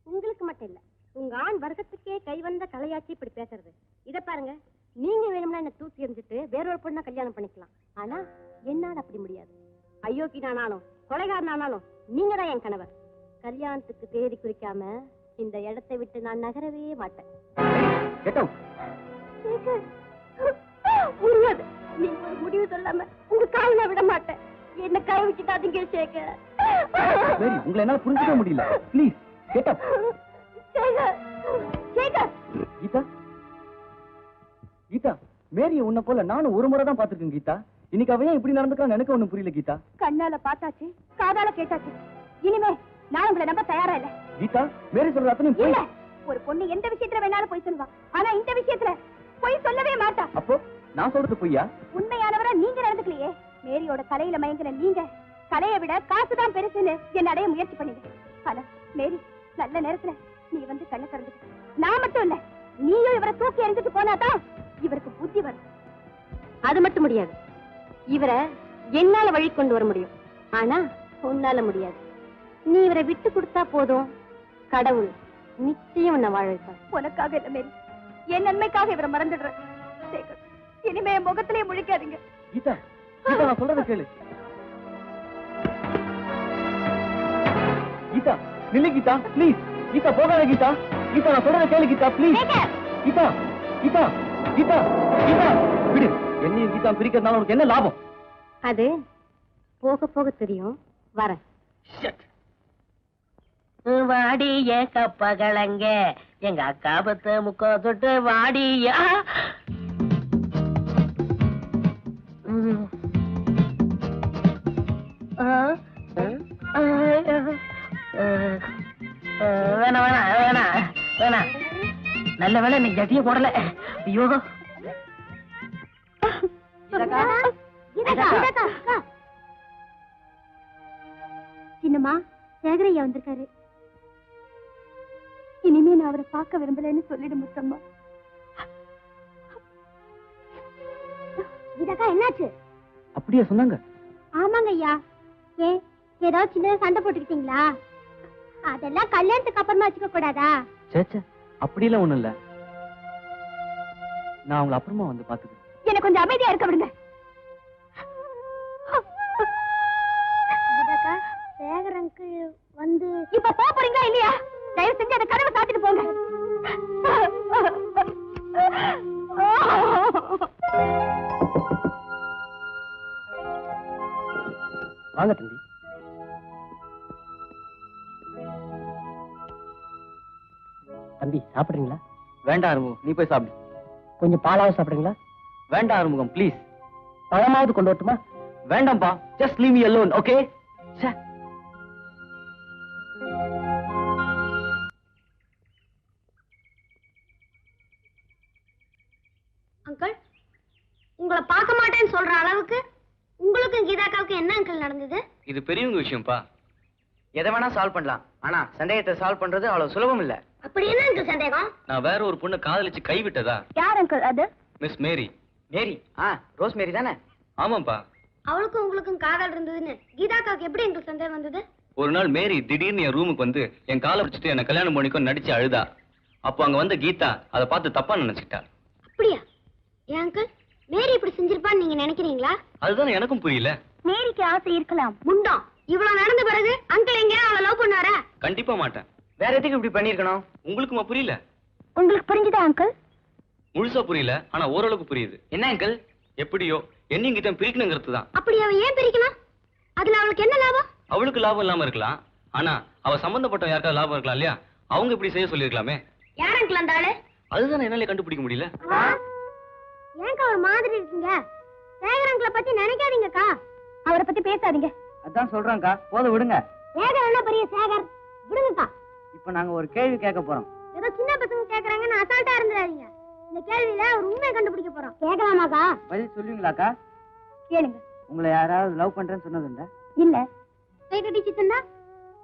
உங்களுக்கு மட்டும் இல்ல, உங்க ஆண் வர்க்கத்துக்கே கை வந்த கலையாச்சி இப்படி பேசுறது. இத பாருங்க, நீங்க வேணும்னா என்ன தூக்கி எறிஞ்சிட்டு வேறொரு பொண்ணை கல்யாணம் பண்ணிக்கலாம். ஆனா என்னால அப்படி முடியாது. அயோக்கி நானாலும் கொலைகாரனானாலும் நீங்க தான் என் கணவர். கல்யாணத்துக்கு தேதி குறிக்காம இந்த இடத்தை விட்டு நான் நகரவே மாட்டேன். முடியாது, நீங்க ஒரு முடிவு சொல்லாம உங்க கால விட மாட்டேன். என்ன கை வச்சுட்டாதீங்க சேகர். உங்களை என்னால புரிஞ்சுக்க முடியல. Please get up. Sekar, Sekar. Geetha, Geetha, மேரிய உன்னை போல நானும் ஒரு முறை தான் பாத்துருக்கேன் கீதா. இன்னைக்கு அவன் இப்படி நடந்துக்கான்னு எனக்கு ஒண்ணும் புரியல கீதா. கண்ணால பார்த்தாச்சு, காதால கேட்டாச்சு. இனிமே நான் உங்களை நம்ப தயாரா இல்ல. கீதா, மேரி சொல்ற அத்தனையும் இல்ல, ஒரு பொண்ணு எந்த விஷயத்துல வேணாலும் போய் சொல்லுவா, ஆனா இந்த விஷயத்துல போய் சொல்லவே மாட்டா. அப்போ நான் சொல்றது பொய்யா? உண்மையானவரா நீங்க நடந்துக்கலையே. மேரியோட கலையில மயங்கின நீங்க கலையை விட காசுதான் பெருசுன்னு என்ன அடைய முயற்சி பண்ணீங்க. ஆனா மேரி நல்ல நேரத்துல நீ வந்து கண்ணை திறந்துட்ட. நான் மட்டும் இல்ல, நீயும் இவரை தூக்கி எறிஞ்சிட்டு போனாதான் இவருக்கு புத்தி வரும். அது மட்டும் முடியாது, இவரை என்னால வழி கொண்டு வர முடியும், ஆனா உன்னால முடியாது. நீ இவரை விட்டு கொடுத்தா போதும், கடவுள் நிச்சயம் உன்னை வாழ வைப்பார். உனக்காக இல்ல மேரி, என் நன்மைக்காக இவரை மறந்துடுறேன். இனிமே என் முகத்திலே முழிக்காதீங்க. கீதா, கீதா நான் சொல்றத கேளு. கீதா நில்லு கீதா, ப்ளீஸ். கீதா போகாத கீதா. கீதா நான் சொல்றத கேளு கீதா, ப்ளீஸ். கீதா கீதா கீதா கீதா விடு. என்னையும் கீதா பிரிக்கிறதுனால உனக்கு என்ன லாபம்? அது போக போக தெரியும், வரேன். வாடிய கப்பகலங்க எங்க அக்கா பத்து முக்கோ தொட்டு வாடியா. வேணாம் வேணாம் வேணாம் வேணாம். நல்ல வேலை நீ ஜட்டிய போடல. ஐயோ சின்னம்மா, சேகரையா வந்திருக்காரு. இனிமே நான் அவரை பார்க்க விரும்பலன்னு சொல்லிடு முத்தம்மா. இதக்கா என்னாச்சு? அப்படியே சொன்னாங்க. ஆமாங்க ஐயா. ஏதாவது சின்ன சண்டை போட்டுக்கிட்டீங்களா? அதெல்லாம் கல்யாணத்துக்கு அப்புறமா வச்சுக்க கூடாதா? சேச்சே, அப்படியெல்லாம் ஒண்ணும் இல்ல. நான் அவங்களை அப்புறமா வந்து பாத்துக்கிறேன். என்ன கொஞ்சம் அமைதியா இருக்க விடுங்க. சேகர் அங்கிள் வந்து இப்ப போறீங்களா இல்லையா? தயவு செஞ்சு அந்த கதவை சாத்திட்டு போங்க. வாங்க தம்பி. தம்பி சாப்பிடுறீங்களா? வேண்டாம் அருமுகம், நீ போய் சாப்பிடு. கொஞ்சம் பாலாவது சாப்பிடுறீங்களா? வேண்டாம் அருமுகம், ப்ளீஸ். பழமாவது கொண்டு வரட்டுமா? வேண்டாம்பா, just leave me alone, okay? Uncle, உங்களை பார்க்க மாட்டேன்னு சொல்ற அளவுக்கு உங்களுக்கும் கீதாக்காவுக்கு என்ன அங்கிள் நடந்தது? இது பெரியவங்க விஷயம்ப்பா. எதை வேணா சால்வ் பண்ணலாம், ஆனா சந்தேகத்தை சால்வ் பண்றது அவ்வளவு சுலபம் இல்ல. அப்படி என்ன அங்கிள் சந்தேகம்? நான் வேற ஒரு பொண்ணை காதலிச்சு கைவிட்டதா? யார் அங்கிள் அது? மிஸ் மேரி. மேரி? ரோஸ் மேரி தானே? ஆமாப்பா. அவளுக்கும் உங்களுக்கும் காதல் இருந்ததுன்னு கீதாக்காவுக்கு எப்படி அங்கிள் சந்தேகம் வந்தது? ஒரு நாள் மேரி திடீர்னு என் ரூமுக்கு வந்து என் காலை பிடிச்சிட்டு என்ன கல்யாணம் பண்ணிக்கோ நடிச்சு அழுதா. அப்போ அங்க வந்த கீதா அதை பார்த்து தப்பா நினைச்சுக்கிட்டா. அப்படியா? ஏன் அங்கிள், மேரி இப்படி செஞ்சிருப்பான்னு நீங்க நினைக்கிறீங்களா? அதுதான் எனக்கும் புரியல. மேரிக்கு ஆசை இருக்கலாம். முண்டம், இவ்வளவு நடந்த பிறகு அங்கிள் எங்க அவளை லவ் பண்ணாரா? கண்டிப்பா மாட்டேன். வேற எதுக்கு இப்படி பண்ணிருக்கணும்? உங்களுக்குமா புரியல? உங்களுக்கு புரிஞ்சுதா அங்கிள்? முழுசா புரியல, ஆனா ஓரளவுக்கு புரியுது. என்ன அங்கிள்? எப்படியோ என்னையும் கிட்ட பிரிக்கணுங்கிறது தான். அப்படி அவ ஏன் பிரிக்கணும்? அதுல அவளுக்கு என்ன லாபம்? அவளுக்கு லாபம் இல்லாம இருக்கலாம், ஆனா அவ சம்பந்தப்பட்ட யாருக்காவது லாபம் இருக்கலாம் இல்லையா? அவங்க இப்படி செய்ய சொல்லிருக்கலாமே. யார் அங்கிள் அந்த ஆளு? அதுதான் என்னால கண்டுபிடிக்க முடியல. ஏன்க்கா ஒரு மாதிரி இருக்கீங்க? சேகர் அங்கிளை பத்தி நினைக்காதீங்கக்கா, அவரை பத்தி பேசாதீங்க. அதான் சொல்றேன்க்கா, போதும் விடுங்க. சேகர் என்ன பெரிய சேகர், விடுங்கக்கா. இப்ப நாங்க ஒரு கேள்வி கேட்க போறோம். ஏதோ சின்ன பசங்க கேக்குறாங்கன்னு அசால்ட்டா இருந்துடாதீங்க. இந்த கேள்வியில ஒரு உண்மையை கண்டுபிடிக்க போறோம். கேட்கலாமாக்கா? பதில் சொல்லுவீங்களாக்கா? கேளுங்க. உங்களை யாராவது லவ் பண்றேன்னு சொன்னதுண்டா? இல்ல. கைகட்டி சித்தந்தா?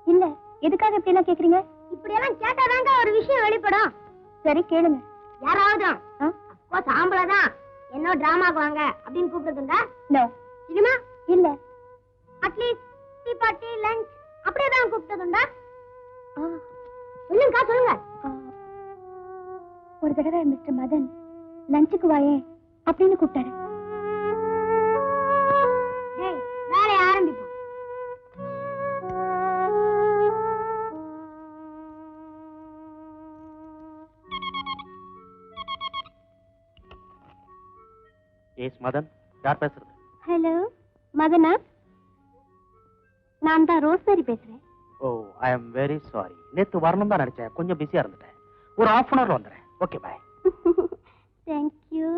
இல்ல. எதுக்காக இப்படி எல்லாம் கேக்குறீங்க? இப்படி எல்லாம் கேட்டாதாங்க ஒரு விஷயம் வெளிப்படும். சரி கேளுங்க. யாராவது அப்போ சாம்பளதான் என்ன டிராமாக்கு வாங்க அப்படின்னு கூப்பிட்டதுண்டா? நோ. சினிமா? இல்ல. அட்லீஸ்ட் டீ பார்ட்டி லஞ்ச் அப்படியேதான் கூப்பிட்டதுண்டா? சொல்லுங்கக்கா சொல்லுங்க. ஒரு தடவை மிஸ்டர் மதன் லஞ்சுக்கு வாயே அப்படின்னு கூப்பிட்டாரு. வேலையை ஆரம்பிப்போம். எஸ் மதன், யார் பேசுறது? ஹலோ மதனா, நான் தான் ரோஸ்மேரி பேசுறேன். ஓ, ஐ அம் வெரி சாரி. நேத்து வரணும் தான் நினைச்சேன், கொஞ்சம் பிஸியா இருந்துட்டேன். ஒரு half an hour வந்துடுறேன். Okay bye. Thank you.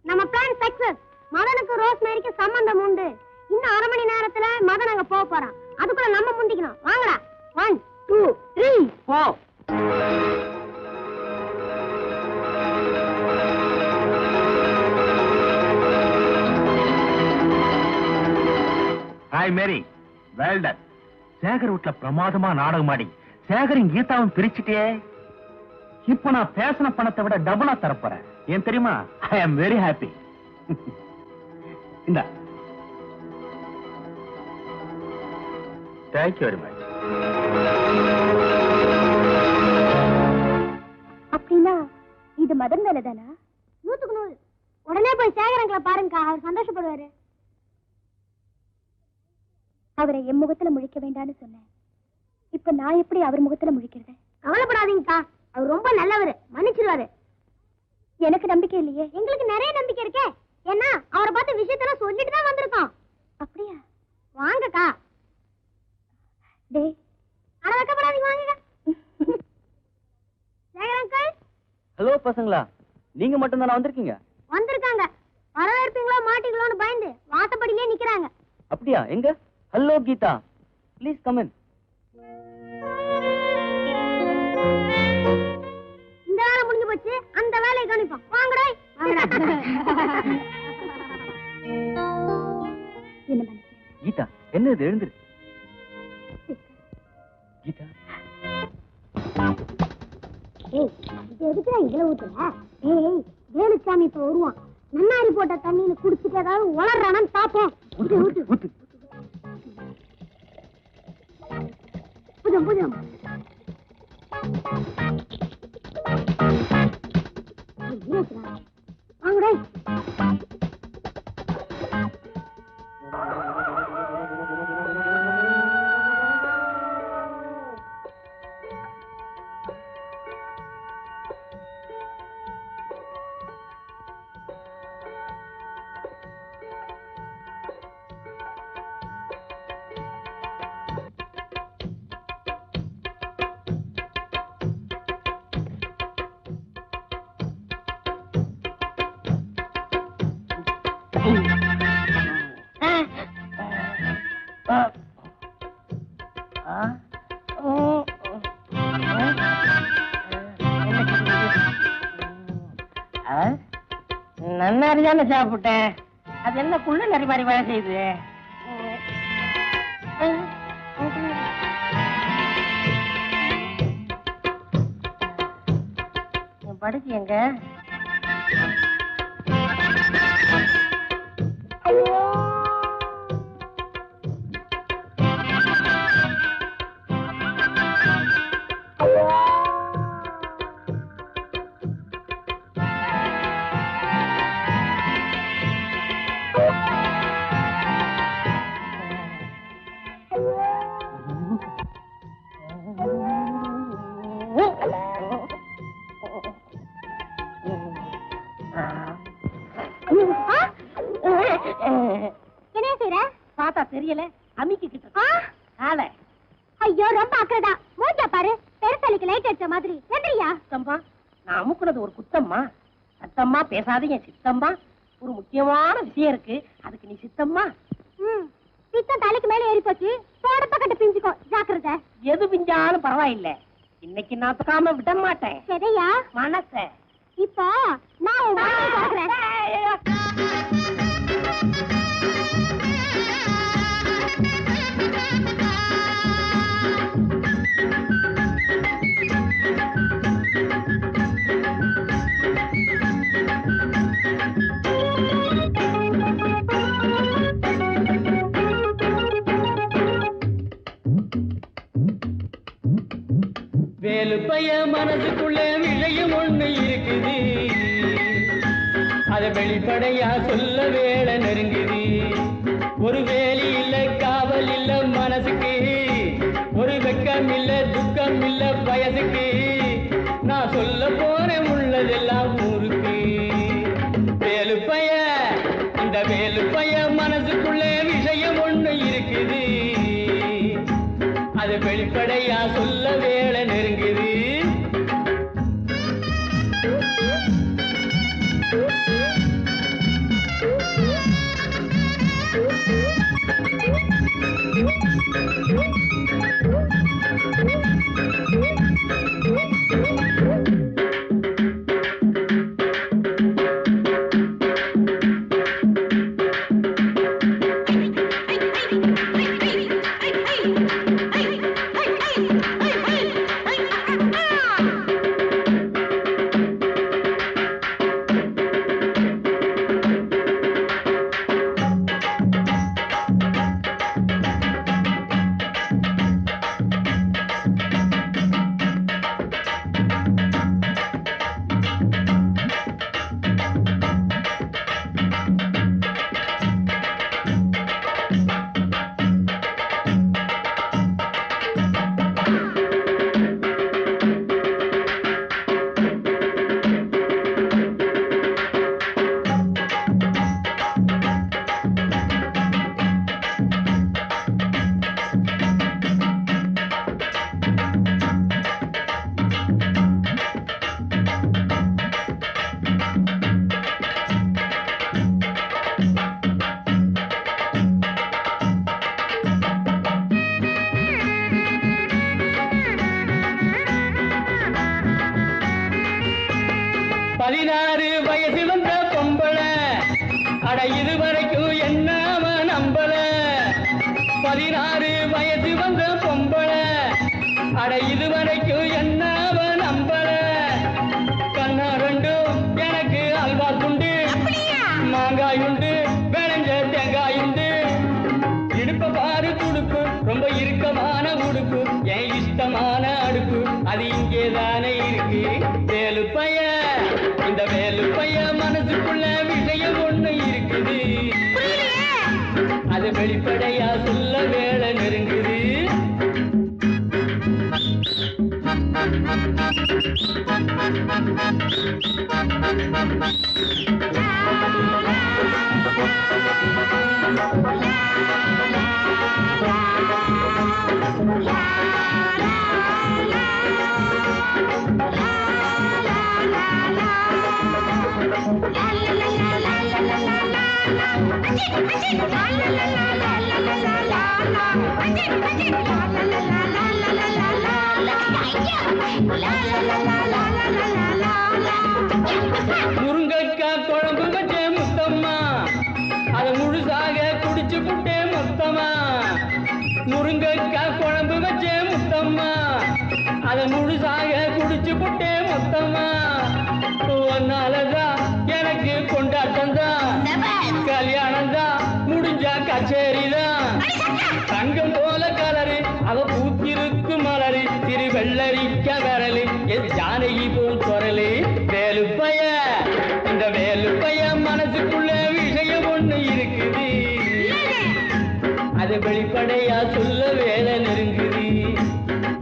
நம்ம பிளான் சக்சஸ். மதனுக்கு ரோஸ்மேரிக்கு சம்பந்தம் உண்டு. இன்னும் 1/2 மணி நேரத்துல மதன் அங்க போக போறான். அதுக்குள்ள நம்ம முந்திக்கணும். வாங்கடா. 1 2 3 4. ஹாய் மேரி, வெல் டன். சேகர் வீட்ல பிரமாதமா நாடகம் ஆடி சேகரும் கீதாவும் பிரிச்சுட்டே. இப்ப நான் பேசின பணத்தை விட டபுளா தரப்போறேன். ஏன் தெரியுமா? ஐ ஆம் வெரி ஹாப்பி. இந்த தேங்க்யூ வெரி மச். அப்படின்னா இது மதன் வேலை தானா? 100க்கு 100. உடனே போய் சேகரங்களை பாருங்க, அவர் சந்தோஷப்படுவாரு. அவரை என் முகத்துல முழிக்க வேண்டாம்னு சொன்னேன். இப்ப நான் எப்படி அவர் முகத்துல முழிக்கிறது? கவலைப்படாதீங்கக்கா, அவர் ரொம்ப நல்லவர், மன்னிச்சிருவாரு. எனக்கு நம்பிக்கை இல்லையே. எங்களுக்கு நிறைய நம்பிக்கை இருக்கே. ஏன்னா அவரை பார்த்த விஷயத்தெல்லாம் சொல்லிட்டு தான் வந்திருக்கோம். அப்படியா? வாங்கக்கா. டேய், அட வைக்கப்படாதீங்க, வாங்கக்கா. சேகர் அங்கிள். ஹலோ பசங்களா, நீங்க மட்டும் தானே வந்திருக்கீங்க? வந்திருக்காங்க. வரவேற்பீங்களோ மாட்டீங்களோன்னு பயந்து வாசப்படியிலே நிக்கிறாங்க. அப்படியா? எங்க? Hello Geetha, please come in. இந்த வேலை முடிஞ்சு போச்சு, அந்த வேலையை கவனிப்போம். வாங்கடா. என்ன கீதா, என்ன இது? எழுந்துரு கீதா. ஏய், இது எதுக்குடா இதுல ஊத்துற? ஏய், வேலுச்சாமி இப்ப வருவான். நன்னாரி போட்ட தண்ணியில குடிச்சிட்டு ஏதாவது உளறானு பாப்போம். ஊத்து ஊத்து ஊத்து. புஜம் புஜம். வாங்கடா. நன்னாரி தானே சாப்பிட்டேன். அது என்ன குள்ள நரி மாதிரி வேலை செய்யுது? படுக்கு எங்க? என்ன செய்ற? பார்த்தா தெரியல, அமிக்கிட்டு காலை. ஐயோ, ரொம்ப அக்கறடா. மூஞ்ச பாரு, பெருசாலிக்கு லைட் அடிச்ச மாதிரி. எந்திரியா? சம்பா, நான் அமுக்குனது ஒரு குத்தம்மா. சத்தம்மா பேசாதீங்க சித்தம்மா. ஒரு முக்கியமான விஷயம் இருக்கு, அதுக்கு நீ சித்தம்மா. பித்தம் தலைக்கு மேல ஏறி போச்சு. போடப்ப கட்ட பிஞ்சுக்கோ, ஜாக்கிரதை. எது பிஞ்சாலும் பரவாயில்ல, இன்னைக்கு நான் தக்காம விட மாட்டேன். சரியா? மனச இப்போ நான் உன் மனசை பார்க்கிறேன். வேலு பைய மனசுக்குள்ள விஷயம் ஒண்ணு இருக்குது, அத வெளிப்படையா சொல்ல வேலை நெருங்குது. ஒரு வேலி இல்ல, காவல் இல்ல மனசுக்கு, ஒரு வெக்கம் இல்ல, துக்கம் இல்ல வயசுக்கு. நான் சொல்ல போறேன் உள்ளதெல்லாம் ஊருக்கு. வேலு பைய, இந்த வேலு பைய மனசுக்குள்ள விஷயம் ஒண்ணு இருக்குது, அது வெளிப்படையா சொல்ல வேலை நெருங்குது. 16 வயசு வந்த பொம்பளை அட இதுவரைக்கும் என்ன அவ நம்பல கண்ணா ரெண்டும் எனக்கு அல்வா துண்டு மாங்காய் உண்டு விளைஞ்ச தேங்காய் உண்டு இடுப்ப பாரு துடுப்பு ரொம்ப இறுக்கமான உடுப்பு என் இஷ்டமான அடுப்பு அது இங்கேதானே இருக்கு வேலுப்பைய இந்த வேலுப்பைய மனசுக்குள்ள விஷயம் ஒண்ணு இருக்குது அது வெளிப்படையா சொல்ல வேலை நெருங்குது முருங்கைக்காய் குழம்பு வச்சே முத்தம்மா அதை முழுசாக குடிச்சு புட்டே மொத்தமா முருங்கைக்காய் குழம்பு வச்சே முத்தம்மா அதை முழுசாக குடிச்சு புட்டே மொத்தமா ஒன்னாலதான் எனக்கு கொண்டாட்டம் தான் கல்யாணம் தான் முடிஞ்சா கச்சேரி தான் தங்கம் போல கலரு அவ பூத்திருக்கு மலரு திரு வெள்ளரிக்க வரலு என் ஜானகி போல் குரலு வேலுப்பைய இந்த வேலுப்பைய மனசுக்குள்ள விஷயம் ஒண்ணு இருக்குது அது வெளிப்படையா சொல்ல வேலை நெருங்குது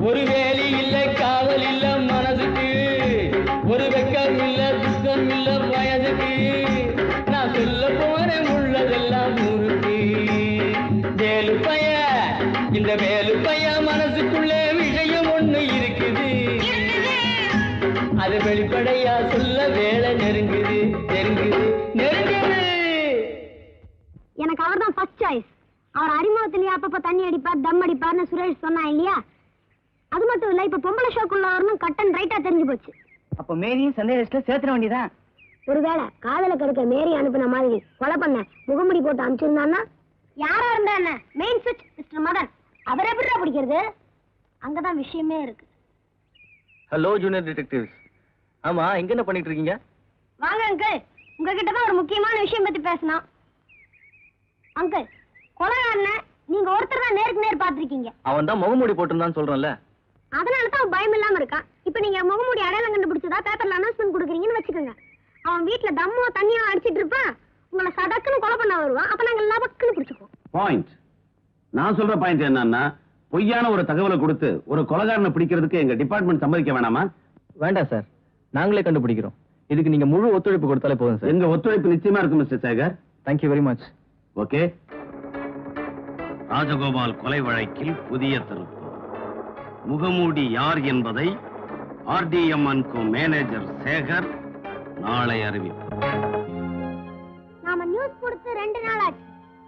ஒரு வேலி இல்ல காவல் இல்ல மனசுக்கு ஒரு வெக்கம் இல்ல துக்கம் இல்ல வயதுக்கு நான் சொல்ல போறேன் உள்ளதெல்லாம் ஊருக்கு வேலுப்பைய இந்த வேலுப்பைய மனசுக்குள்ளே விஷயம் ஒண்ணு இருக்குது அது வெளிப்படையா சொல்ல வேலை நெருங்குது நெருங்குது நெருங்குது எனக்கு அவர் தான் ஃபர்ஸ்ட் சாய்ஸ். அவர் அறிமுகத்திலேயே அப்பப்ப தண்ணி அடிப்பார் தம் அடிப்பார்னு சுரேஷ் சொன்னா இல்லையா? அது மட்டும் இல்ல, இப்ப பொம்பளை ஷோக்குள்ள வரணும் கட் அண்ட் ரைட்டா தெரிஞ்சு போச்சு. அப்ப மேரியும் சந்தேக லிஸ்ட்ல சேர்த்துட வேண்டியதான். ஒருவேளை காதல கெடுக்க மேரி அனுப்பின மாதிரி கொலை பண்ண முகமுடி போட்டு அனுப்பிச்சிருந்தான்னா யாரா இருந்தா என்ன, மெயின் சுவிட்ச் மிஸ்டர் மதன் அவரை எப்படிடா பிடிக்கிறது? அங்கதான் விஷயமே இருக்கு. Hello junior detectives. ஆமா, இங்க என்ன பண்ணிட்டு இருக்கீங்க? வாங்க அங்கிள், உங்ககிட்ட தான் ஒரு முக்கியமான விஷயம் பத்தி பேசணும். அங்கிள், கொலைகாரன நீங்க ஒருத்தர் தான் நேருக்கு நேர் பாத்திருக்கீங்க. அவன் தான் முகமூடி போட்டிருந்தான்னு சொல்றேன்ல. அதனால தான் அவன் பயம் இல்லாம இருக்கான். இப்ப நீங்க முகமூடி அடையாளம் கண்டுபிடிச்சதா பேப்பர்ல அனௌன்ஸ்மெண்ட் கொடுக்குறீங்கன்னு வச்சுக்கோங்க. அவன் வீட்டுல தம்மோ தண்ணியோ அடிச்சிட்டு இருப்பான், உங்களை சடக்குன்னு கொலை பண்ண வருவான். அப்ப நாங்க லபக்குன்னு பிடிச்சுக்குவோம். பாயிண்ட். நான் சொல்ற பாயிண்ட் என்னன்னா, பொய்யான ஒரு தகவலை கொடுத்து ஒரு கொலைகாரனை பிடிக்கிறதுக்கு எங்க டிபார்ட்மெண்ட் சம்மதிக்க வேணாமா? வேண்டாம் சார், நாங்களே கண்டுபிடிக்கிறோம். இதுக்கு நீங்க முழு ஒத்துழைப்பு கொடுத்தாலே போதும் சார். எங்க ஒத்துழைப்பு நிச்சயமா இருக்கும் mister Sekar. Thank you very much. Okay. Rajagopal கொலை வழக்கில் புதிய திருப்பு. முகமூடி யார் என்பதை RDM&Co மேனேஜர் சேகர் நாளை அறிவிப்பார். நாம நியூஸ் கொடுத்து 2 நாள் ஆச்சு.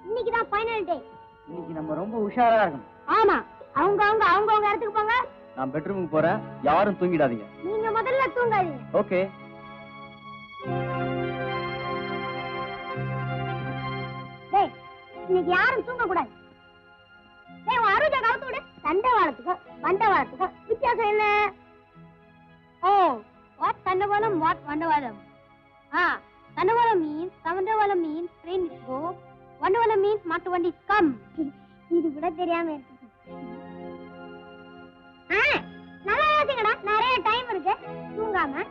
இன்னைக்கு தான் ஃபைனல் டே. இன்னைக்கு நம்ம ரொம்ப உஷாரா இருக்கணும். ஆமா, அவங்க இடத்துக்கு போங்க. நான் பெட்ரூமுக்கு போறேன், யாரும் தூங்கிடாதீங்க. நீங்க முதல்ல தூங்காதீங்க. ஓகே. டேய், இன்னைக்கு யாரும் தூங்க கூடாது. டேய், உன் அருஜா கவுத்து விடு. தண்டவாளத்துக்கும் வண்டவாளத்துக்கும் வித்தியாசம் என்ன? ஓ, வாட் தண்டவாளம், வாட் வண்டவாளம். தண்டவாளம் மீன்ஸ் தண்டவாளம் மீன்ஸ் ட்ரெயின் கோ, வண்டவாளம் மீன்ஸ் மாட்டு வண்டி கம். இது கூட தெரியாம இருக்கு. நல்லா யோசிங்கடா, நிறைய டைம் இருக்கு. தூங்காம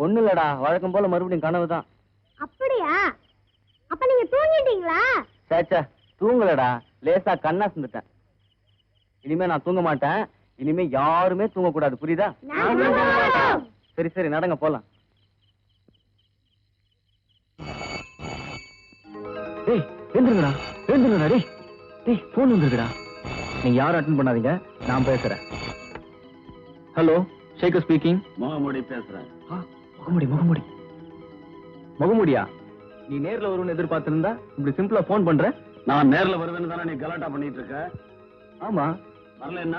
ஒண்ணு இல்லடா, வழக்கம் போல மறுபடியும் கனவுதான். அப்படியா? அப்ப நீங்க தூங்கிட்டீங்களா? சேச்சா, தூங்கலடா, லேசா கண்ணா சிந்துட்டேன். இனிமே நான் தூங்க மாட்டேன். இனிமே யாருமே தூங்க கூடாது, புரியுதா? சரி சரி, நடங்க போலாம். டேய் எழுந்துருங்கடா, எழுந்துருங்கடா. டேய் டேய், போன் வந்துருக்குடா. நீங்க யாரும் அட்டென்ட் பண்ணாதீங்க, நான் பேசுறேன். Hello, Sekar speaking. முகமூடி பேசுறேன். முகமூடியா? நீ நேர்ல வரும்னு எதிர்பார்த்திருந்தா இப்படி சிம்பிளா போன் பண்ற? நான் நேர்ல வருவேன்னு தானே நீ கலாட்டா பண்ணிட்டு இருக்க. ஆமா. வரல என்ன?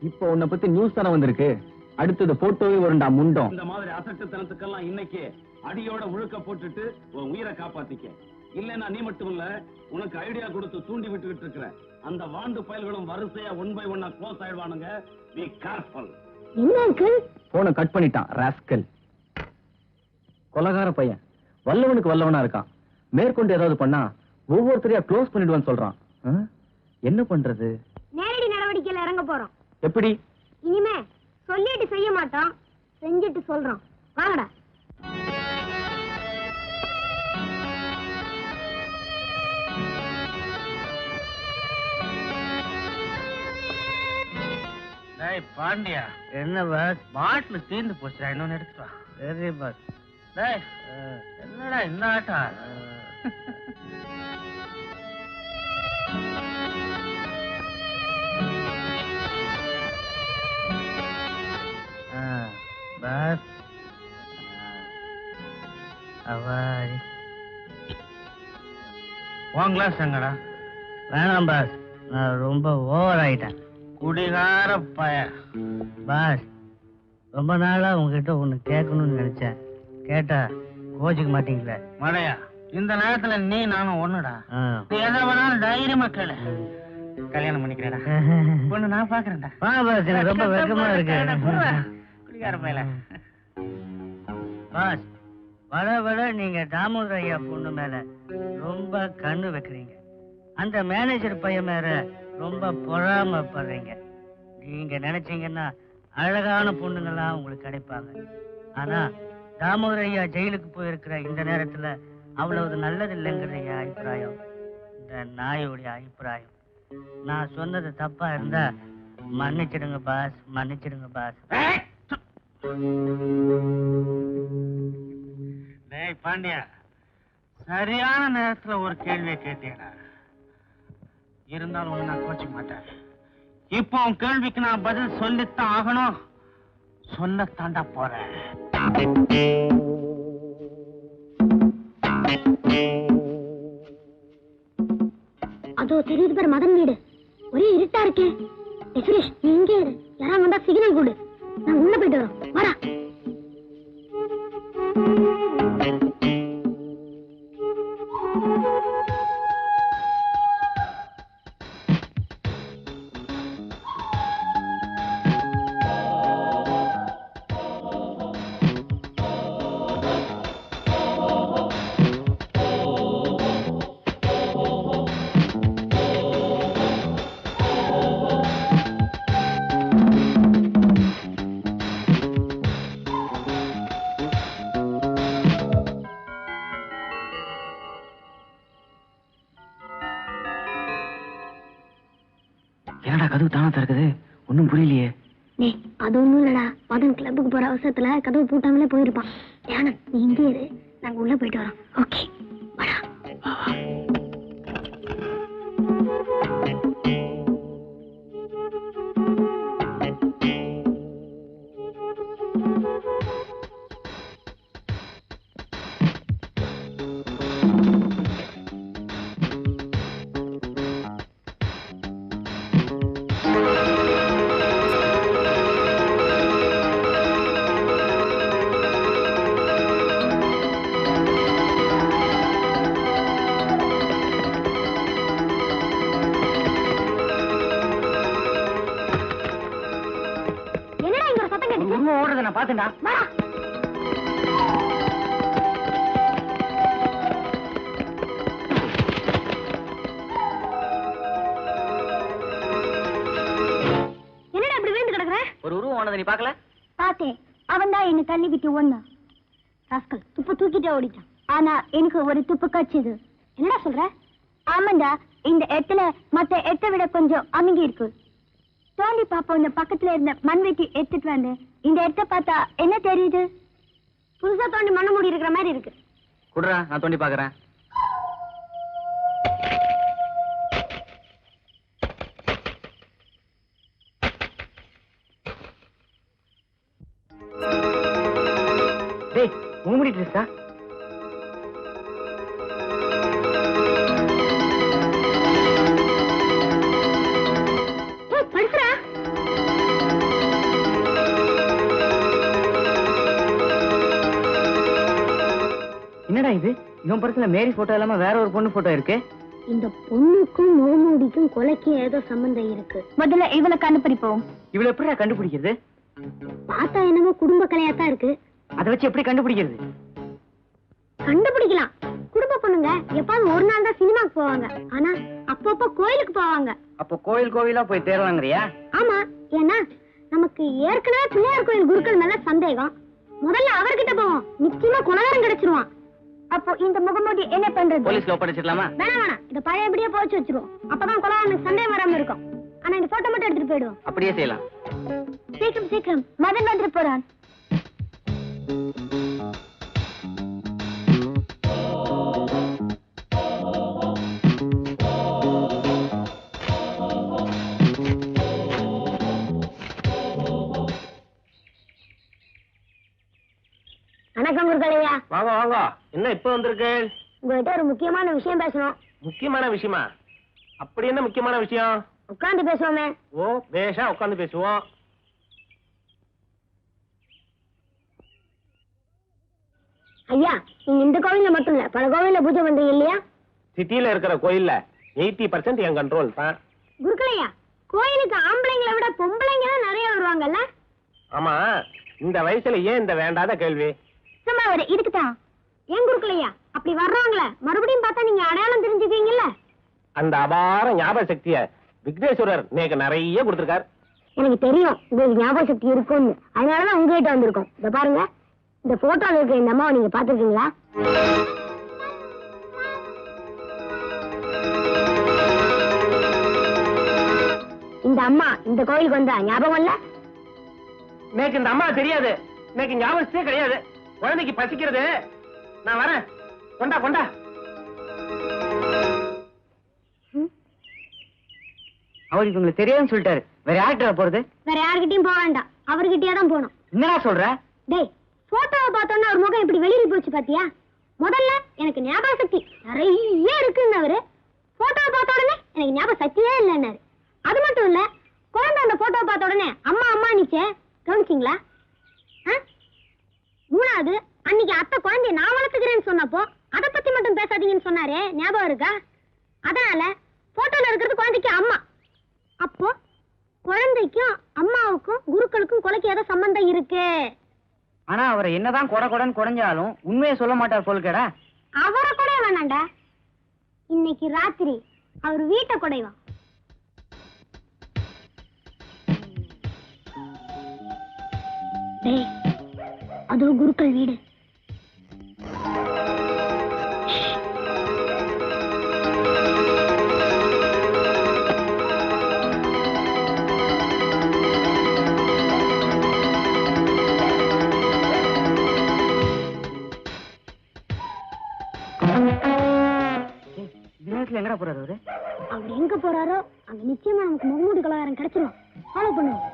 இப்போ உன்னை பத்தி நியூஸ் தானே வந்திருக்கு. அடுத்தது போட்டோவே வருண்டா முண்டம். இந்த மாதிரி அசட்டுத்தனத்துக்கெல்லாம் இன்னைக்கு அடியோட முழுக்க போட்டுட்டு உன் உயிரை காப்பாத்திக்க. இல்லன்னா நீ மட்டும் இல்ல, உனக்கு ஐடியா கொடுத்து தூண்டி விட்டுக்கிட்டு இருக்கிற அந்த வாண்டு பயல்களும் வரிசையா 1 by 1 க்ளோஸ் ஆயிடுவானுங்க. Be careful. என்ன அங்கிள்? போனை கட் பண்ணிட்டான் ராஸ்கல். கொலகார பையன் வல்லவனுக்கு வல்லவனா இருக்கான். மேற்கொண்டு ஏதாவது பண்ணா ஒவ்வொருத்தரையா க்ளோஸ் பண்ணிடுவான்னு சொல்றான். என்ன பண்றது? நேரடி நடவடிக்கையில இறங்க போறோம். எப்படி? இனிமே சொல்லிட்டு செய்ய மாட்டோம், செஞ்சுட்டு சொல்றோம். வாங்கடா. பாண்டியா, என்ன பஸ் பாட்டில் தீர்ந்து போச்சுடா, இன்னொன்னு எடுத்துட்டு வா. சரி பஸ். என்னடா இந்த ஆட்டா? பஸ் அவாடி உன் கிளாஸ் எங்கடா? வேணாம் பாஸ், நான் ரொம்ப ஓவர் ஆயிட்டேன். குடிகார பய. பாஸ், ரொம்ப நாளா உங்ககிட்ட ஒண்ணு கேட்கணும்னு நினைச்சேன். கேட்டா கோச்சிக்க மாட்டீங்களே? மழையா, இந்த நேரத்துல நீ நானும் ஒண்ணுடா. நீ எதை வேணாலும் தைரியமா கேளு. கல்யாணம் பண்ணிக்கிறேடா. பொண்ணு நான் பாக்குறேன்டா. வா பாஸ், எனக்கு ரொம்ப வெக்கமா இருக்கு. குடிகார பயல. பாஸ், வட நீங்க தாமோதர ஐயா பொண்ணு மேல ரொம்ப கண்ணு வைக்கிறீங்க. அந்த மேனேஜர் பையன் மேல ரொம்ப பொறாமப்படுறீங்க. நீங்க நினைச்சீங்கன்னா அழகான பொண்ணுங்கெல்லாம் உங்களுக்கு கிடைப்பாங்க. ஆனா தாமோதர ஐயா ஜெயிலுக்கு போயிருக்கிற இந்த நேரத்துல அவ்வளவு நல்லது இல்லைங்கிற என் அபிப்பிராயம், இந்த நாயோடைய அபிப்பிராயம். நான் சொன்னது தப்பா இருந்தா மன்னிச்சிடுங்க பாஸ், மன்னிச்சிடுங்க பாஸ். டேய் பாண்டியா, சரியான நேரத்துல ஒரு கேள்வியை கேட்டீங்கடா. இருந்தாலும் ஒண்ணு நான் கோச்சிக்க மாட்டேன். இப்போ உன் கேள்விக்கு நான் பதில் சொல்லித்தான் ஆகணும். சொல்லத்தாண்டா போறேன். அதோ தெரியுது பாரு மதன் வீடு. ஒரே இருட்டா இருக்கே. சுரேஷ், நீ இங்கே இரு. யாராவது வந்தா சிக்னல் கொடு. நான் உள்ள போயிட்டு வரோம். வாடா. என்னடா கதவு தானா திறக்குது? ஒன்னும் புரியலையே. அது ஒண்ணும் இல்லடா, மதன் கிளப்புக்கு போற அவசரத்துல கதவு பூட்டாமலே போயிருப்பான். ஏன்னா நீ இங்கே இரு, நாங்க உள்ள போயிட்டு வரோம். ஓகே, வாடா. ஓடுறத நான் பாத்துடா. என்னடா இப்படி விழுந்து கிடக்குற? ஒரு உருவம் ஓனதை நீ பாக்கல? பார்த்தேன். அவன் தான் என்ன தள்ளி விட்டு ஒண்ணு ராஸ்கல் துப்பு தூக்கிட்டே ஓடிட்டான். ஆனா எனக்கு ஒரு துப்பு கட்சிது. என்னடா சொல்ற? ஆமாண்டா, இந்த இடத்துல மத்த இடத்தை விட கொஞ்சம் அமைங்கி இருக்கு. தோண்டி பாப்போம். இந்த பக்கத்துல இருந்த மண்வெட்டி எடுத்துட்டு வந்து இந்த இடத்த பார்த்தா என்ன தெரியுது? புதுசா தோண்டி மண்ண மூடி இருக்கிற மாதிரி இருக்கு. குடுறா, நான் தோண்டி பாக்குறேன். முகமுடி ட்ரெஸ்ஸா? என்னடா இது? இவன் பர்ஸ்ல மேரி போட்டோ இல்லாம வேற ஒரு பொண்ணு போட்டோ இருக்கு. இந்த பொண்ணுக்கும் முகமூடிக்கும் கொலைக்கும் ஏதோ சம்பந்தம் இருக்கு. முதல்ல இவளை கண்டுபிடிப்போம். இவளை எப்படி கண்டுபிடிக்கிறது? பார்த்தா என்னமோ குடும்ப கலையாத்தான் இருக்கு. அதை வச்சு எப்படி கண்டுபிடிக்கிறது? கண்டுபிடிக்கலாம். குடும்ப பொண்ணுங்க எப்பாவது ஒரு நாள் தான் சினிமாக்கு போவாங்க. ஆனா அப்பப்போ கோயிலுக்கு போவாங்க. அப்போ கோயில் கோவிலா போய் தேடலாங்கறியா? ஆமா, ஏன்னா நமக்கு ஏற்கனவே பிள்ளையார் கோயில் குருக்கள் மேல சந்தேகம். முதல்ல அவர்கிட்ட போவோம். நிச்சயமா குலகாரம் கிடைச்சிருவான். அப்போ இந்த முகமூடி என்ன பண்றது? போலீஸ்ல ஒப்படைச்சிடலாமா? வேணாம், இத பழையபடியே போச்சு வச்சிருவோம். அப்பதான் குலகாரனுக்கு சந்தேகம் வராம இருக்கும். ஆனா இந்த போட்டோ மட்டும் எடுத்துட்டு போயிடுவோம். அப்படியே செய்யலாம். சீக்கிரம் சீக்கிரம், மதன் வந்துட்டு போறான். வணக்கம் குருக்களையா. வாங்க வாங்க. என்ன இப்ப வந்திருக்கு? உங்ககிட்ட ஒரு முக்கியமான விஷயம் பேசணும். முக்கியமான விஷயமா? அப்படி என்ன முக்கியமான விஷயம்? உட்கார்ந்து பேசுவோமே. ஓ, பேஷா உட்கார்ந்து பேசுவோம். ஐயா, நீங்க இந்த கோவில்ல மட்டும் இல்ல பல கோவில்ல பூஜை பண்றீங்க இல்லையா? சிட்டில இருக்கிற கோயில்ல 80% என் கண்ட்ரோல் தான். குருக்களையா, கோயிலுக்கு ஆம்பளைங்களை விட பொம்பளைங்க தான் நிறைய வருவாங்கல்ல? ஆமா, இந்த வயசுல ஏன் இந்த வேண்டாத கேள்வி? சும்மா ஒரு இதுக்குதான். ஏன் குருக்களையா, அப்படி வர்றவங்கள மறுபடியும் பார்த்தா நீங்க அடையாளம் தெரிஞ்சுக்குவீங்கல்ல? அந்த அபார ஞாபக சக்திய விக்னேஸ்வரர் நேக்கு நிறைய கொடுத்திருக்கார். எனக்கு தெரியும் உங்களுக்கு ஞாபக சக்தி இருக்கும்னு. அதனாலதான் உங்ககிட்ட வந்திருக்கோம். இத பாருங்க, இந்த போட்டோல இருக்க இந்த அம்மாவை நீங்க பாத்துருக்கீங்களா? இந்த அம்மா இந்த கோயிலுக்கு வந்தா ஞாபகம் இல்ல? நேக்கு இந்த அம்மா தெரியாது. நேக்கு ஞாபகத்தே கிடையாது. குழந்தைக்கு பசிக்கிறது. நான் வரேன். கொண்டா கொண்டா. அவருக்கு உங்களுக்கு தெரியாதுன்னு சொல்லிட்டாரு. வேற யார்கிட்ட போறது? வேற யார்கிட்டயும் போக வேண்டாம், அவர்கிட்டயே தான் போகணும். என்னடா சொல்ற? டேய், போட்டோவை பார்த்தோன்னா ஒரு முகம் இப்படி வெளியில் போச்சு பாத்தியா? முதல்ல எனக்கு ஞாபக சக்தி நிறைய இருக்குன்னு போட்டோவை பார்த்த உடனே எனக்கு ஞாபக சக்தியே இல்லைன்னாரு. அது மட்டும் இல்ல, குழந்தை அந்த போட்டோவை பார்த்த உடனே அம்மா அம்மா நிச்சே கவனிச்சிங்களா? மூணாவது, அன்னைக்கு அத்தை குழந்தைய நான் வளர்த்துக்கிறேன்னு சொன்னப்போ அதை பத்தி மட்டும் பேசாதீங்கன்னு சொன்னாரே, ஞாபகம் இருக்கா? அதனால போட்டோல இருக்கிறது குழந்தைக்கு அம்மா. அப்போ குழந்தைக்கும் அம்மாவுக்கும் குருக்களுக்கும் கொலைக்கு ஏதோ சம்பந்தம் இருக்கு. ஆனா அவரை என்னதான் கொடன்னு குறைஞ்சாலும் உண்மையை சொல்ல மாட்டார் போலுக்கடா. அவரை கூட வேணாண்டா, இன்னைக்கு ராத்திரி அவர் வீட்டை கொடைவான். டேய், அதோ குருக்கள் வீடு. எங்கடா போறாரு அவரு? அவர் எங்க போறாரோ அங்க நிச்சயமா நமக்கு முகமூடி கலாகாரம் கிடைச்சிடும். ஃபாலோ பண்ணுவோம்.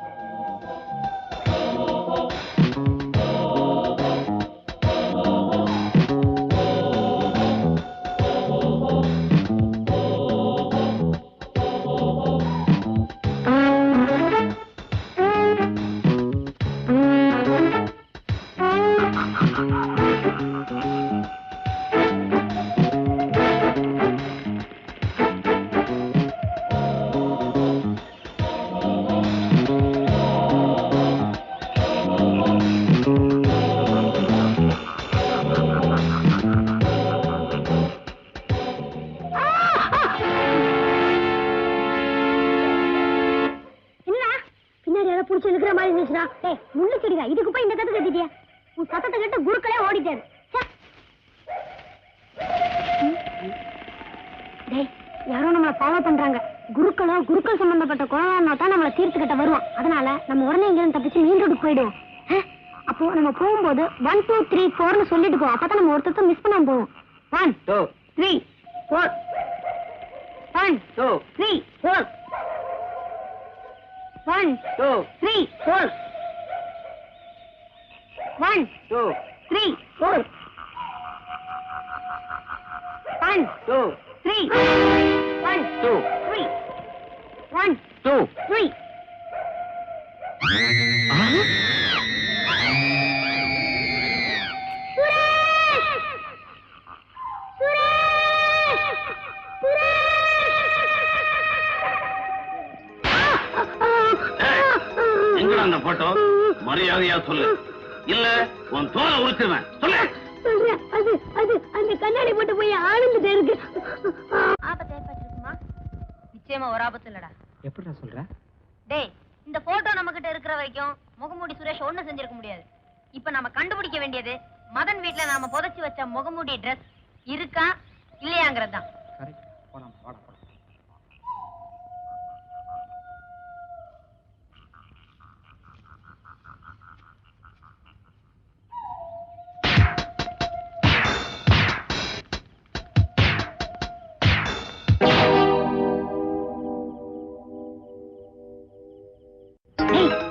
இதுக்கு போய் இந்த கத்து கத்திட்டியா? உன் சத்தத்தை கேட்டு குருக்களே ஓடிட்டாரு. யாரோ நம்மளை ஃபாலோ பண்றாங்க. குருக்கள் சம்பந்தப்பட்ட குழந்தை தான் நம்மளை தீர்த்து கட்ட வருவான். அதனால நம்ம உடனே இங்கிருந்து தப்பிச்சு மெயின் ரோடுக்கு போயிடுவோம். அப்போ நம்ம போகும்போது 1 2 3 4 சொல்லிட்டு போவோம். அப்பதான் நம்ம ஒருத்தர் மிஸ் பண்ணாம போவோம். 1 2 3 4 1 2 3 4 1 2 3 4 1 2 3 4 1 2 3 1 2 3 1 2 3 எங்கடா அந்த போட்டோ? மரியாதையா சொல்லு, இல்ல உன் தோலை உரிச்சிருவேன். சொல்லு. அது அது அந்த கண்ணாடி போட்டு போய் ஆனந்துட்டே இருக்கு. ஆபத்து ஏற்பட்டிருக்குமா? நிச்சயமா ஒரு ஆபத்து இல்லடா. எப்படிடா சொல்ற? டேய், இந்த போட்டோ நம்ம கிட்ட இருக்கிற வரைக்கும் முகமூடி சுரேஷ் ஒண்ணும் செஞ்சிருக்க முடியாது. இப்ப நாம கண்டுபிடிக்க வேண்டியது மதன் வீட்டுல நாம புதைச்சு வச்ச முகமூடி ட்ரெஸ் இருக்கா இல்லையாங்கிறது தான்.